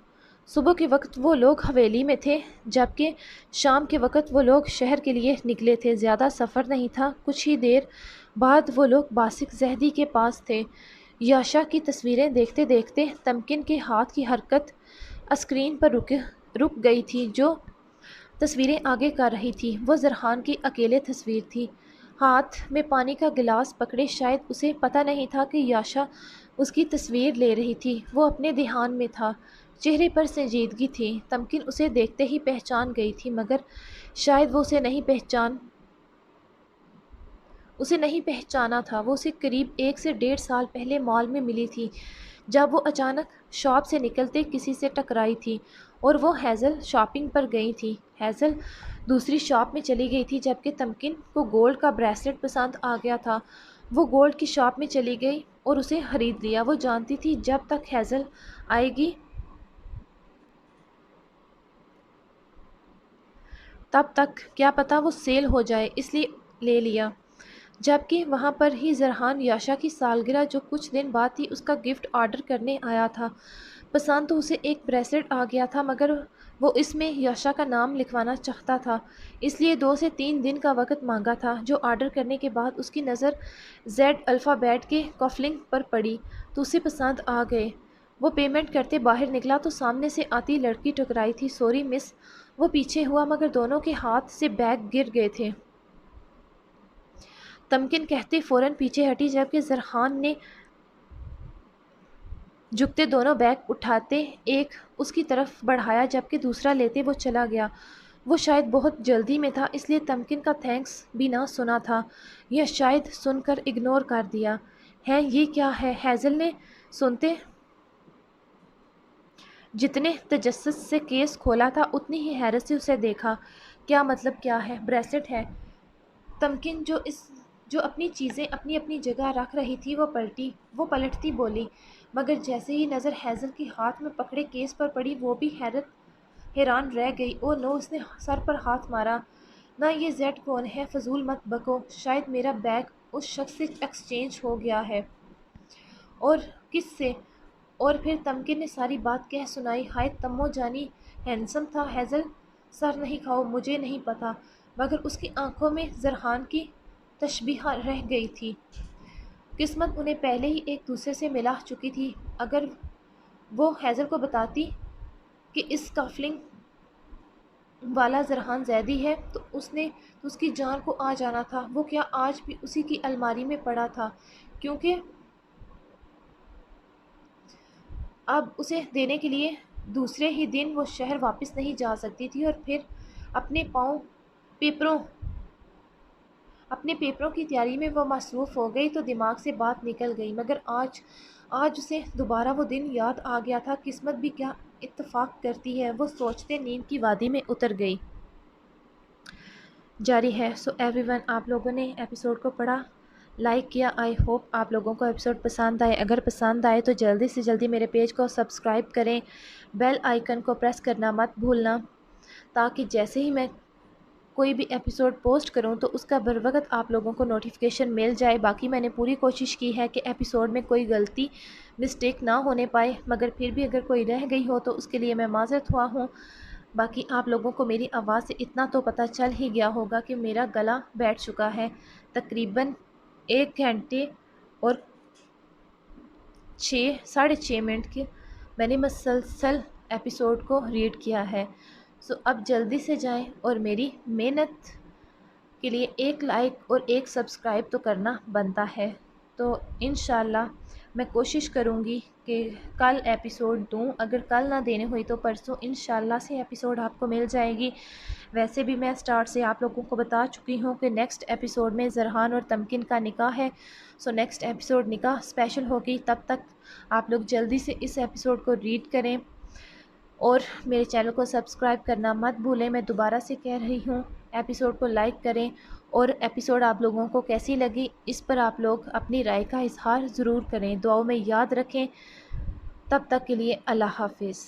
صبح کے وقت وہ لوگ حویلی میں تھے جبکہ شام کے وقت وہ لوگ شہر کے لیے نکلے تھے۔ زیادہ سفر نہیں تھا۔ کچھ ہی دیر بعد وہ لوگ باسق زہدی کے پاس تھے۔ یاشا کی تصویریں دیکھتے دیکھتے تمکن کے ہاتھ کی حرکت اسکرین پر رک گئی تھی جو تصویریں آگے کر رہی تھی۔ وہ زرحان کی اکیلے تصویر تھی، ہاتھ میں پانی کا گلاس پکڑے۔ شاید اسے پتہ نہیں تھا کہ یاشا اس کی تصویر لے رہی تھی۔ وہ اپنے دھیان میں تھا، چہرے پر سنجیدگی تھی۔ تمکن اسے دیکھتے ہی پہچان گئی تھی مگر شاید وہ اسے نہیں پہچانا تھا۔ وہ اسے قریب 1 سے 1.5 سال پہلے مال میں ملی تھی جب وہ اچانک شاپ سے نکلتے کسی سے ٹکرائی تھی اور وہ ہیزل شاپنگ پر گئی تھی۔ ہیزل دوسری شاپ میں چلی گئی تھی جبکہ تمکن کو گولڈ کا بریسلٹ پسند آ گیا تھا۔ وہ گولڈ کی شاپ میں چلی گئی اور اسے خرید لیا۔ وہ جانتی تھی جب تک ہیزل آئے گی تب تک کیا پتہ وہ سیل ہو جائے، اس لیے لے لیا۔ جبکہ وہاں پر ہی زرحان یاشا کی سالگرہ جو کچھ دن بعد تھی اس کا گفٹ آرڈر کرنے آیا تھا۔ پسند تو اسے ایک بریسلٹ آ گیا تھا مگر وہ اس میں یاشا کا نام لکھوانا چاہتا تھا، اس لیے 2 سے 3 دن کا وقت مانگا تھا۔ جو آرڈر کرنے کے بعد اس کی نظر زیڈ الفابیٹ کے کفلنگ پر پڑی تو اسے پسند آ گئے۔ وہ پیمنٹ کرتے باہر نکلا تو سامنے سے آتی لڑکی ٹکرائی تھی۔ سوری مس، وہ پیچھے ہوا مگر دونوں کے ہاتھ سے بیگ گر گئے تھے۔ تمکن کہتے فوراً پیچھے ہٹی جبکہ زرحان نے جھکتے دونوں بیگ اٹھاتے ایک اس کی طرف بڑھایا جبکہ دوسرا لیتے وہ چلا گیا۔ وہ شاید بہت جلدی میں تھا اس لیے تمکن کا تھینکس بھی نہ سنا تھا یا شاید سن کر اگنور کر دیا ہے۔ یہ کیا ہے؟ ہیزل نے سنتے جتنے تجسس سے کیس کھولا تھا اتنی ہی حیرت سے اسے دیکھا۔ کیا مطلب کیا ہے؟ بریسلٹ ہے۔ تمکن جو اپنی چیزیں اپنی اپنی جگہ رکھ رہی تھی وہ پلٹتی بولی، مگر جیسے ہی نظر ہیزل کے ہاتھ میں پکڑے کیس پر پڑی وہ بھی حیران رہ گئی۔ او نو! اس نے سر پر ہاتھ مارا۔ نہ یہ زیڈ کون ہے؟ فضول مت بکو، شاید میرا بیگ اس شخص سے ایکسچینج ہو گیا ہے۔ اور کس سے؟ اور پھر تمکن نے ساری بات کہہ سنائی۔ ہائے تمو جانی ہینڈسم تھا ہیزل۔ سر نہیں کھاؤ، مجھے نہیں پتا، مگر اس کی آنکھوں میں زرحان کی تشبیہ رہ گئی تھی۔ قسمت انہیں پہلے ہی ایک دوسرے سے ملا چکی تھی۔ اگر وہ ہیزل کو بتاتی کہ اس کافلنگ والا زرحان زیدی ہے تو اس کی جان کو آ جانا تھا۔ وہ کیا آج بھی اسی کی الماری میں پڑا تھا؟ کیونکہ اب اسے دینے کے لیے دوسرے ہی دن وہ شہر واپس نہیں جا سکتی تھی، اور پھر اپنے پیپروں کی تیاری میں وہ مصروف ہو گئی تو دماغ سے بات نکل گئی۔ مگر آج اسے دوبارہ وہ دن یاد آ گیا تھا۔ قسمت بھی کیا اتفاق کرتی ہے، وہ سوچتے نیند کی وادی میں اتر گئی۔ جاری ہے۔ سو ایوری ون، آپ لوگوں نے ایپیسوڈ کو پڑھا، لائک کیا۔ آئی ہوپ آپ لوگوں کو ایپیسوڈ پسند آئے۔ اگر پسند آئے تو جلدی سے جلدی میرے پیج کو سبسکرائب کریں، بیل آئیکن کو پریس کرنا مت بھولنا، تاکہ جیسے ہی میں کوئی بھی ایپیسوڈ پوسٹ کروں تو اس کا بروقت آپ لوگوں کو نوٹیفیکیشن مل جائے۔ باقی میں نے پوری کوشش کی ہے کہ ایپیسوڈ میں کوئی غلطی مسٹیک نہ ہونے پائے، مگر پھر بھی اگر کوئی رہ گئی ہو تو اس کے لیے میں معذرت ہوا ہوں۔ باقی آپ لوگوں کو میری آواز سے اتنا تو پتہ چل ہی گیا ہوگا کہ میرا گلا بیٹھ چکا ہے۔ تقریباً 1 گھنٹے اور 6.5 منٹ کے میں نے مسلسل ایپیسوڈ کو ریڈ کیا ہے۔ سو اب جلدی سے جائیں اور میری محنت کے لیے 1 لائک اور 1 سبسکرائب تو کرنا بنتا ہے۔ تو انشاءاللہ میں کوشش کروں گی کہ کل ایپیسوڈ دوں، اگر کل نہ دینے ہوئی تو پرسوں انشاءاللہ سے ایپیسوڈ آپ کو مل جائے گی۔ ویسے بھی میں سٹارٹ سے آپ لوگوں کو بتا چکی ہوں کہ نیکسٹ ایپیسوڈ میں زرحان اور تمکن کا نکاح ہے۔ سو نیکسٹ ایپیسوڈ نکاح اسپیشل ہوگی۔ تب تک آپ لوگ جلدی سے اس ایپیسوڈ کو ریڈ کریں اور میرے چینل کو سبسکرائب کرنا مت بھولیں۔ میں دوبارہ سے کہہ رہی ہوں، ایپیسوڈ کو لائک کریں، اور ایپیسوڈ آپ لوگوں کو کیسی لگی اس پر آپ لوگ اپنی رائے کا اظہار ضرور کریں۔ دعاؤں میں یاد رکھیں۔ تب تک کے لیے اللہ حافظ۔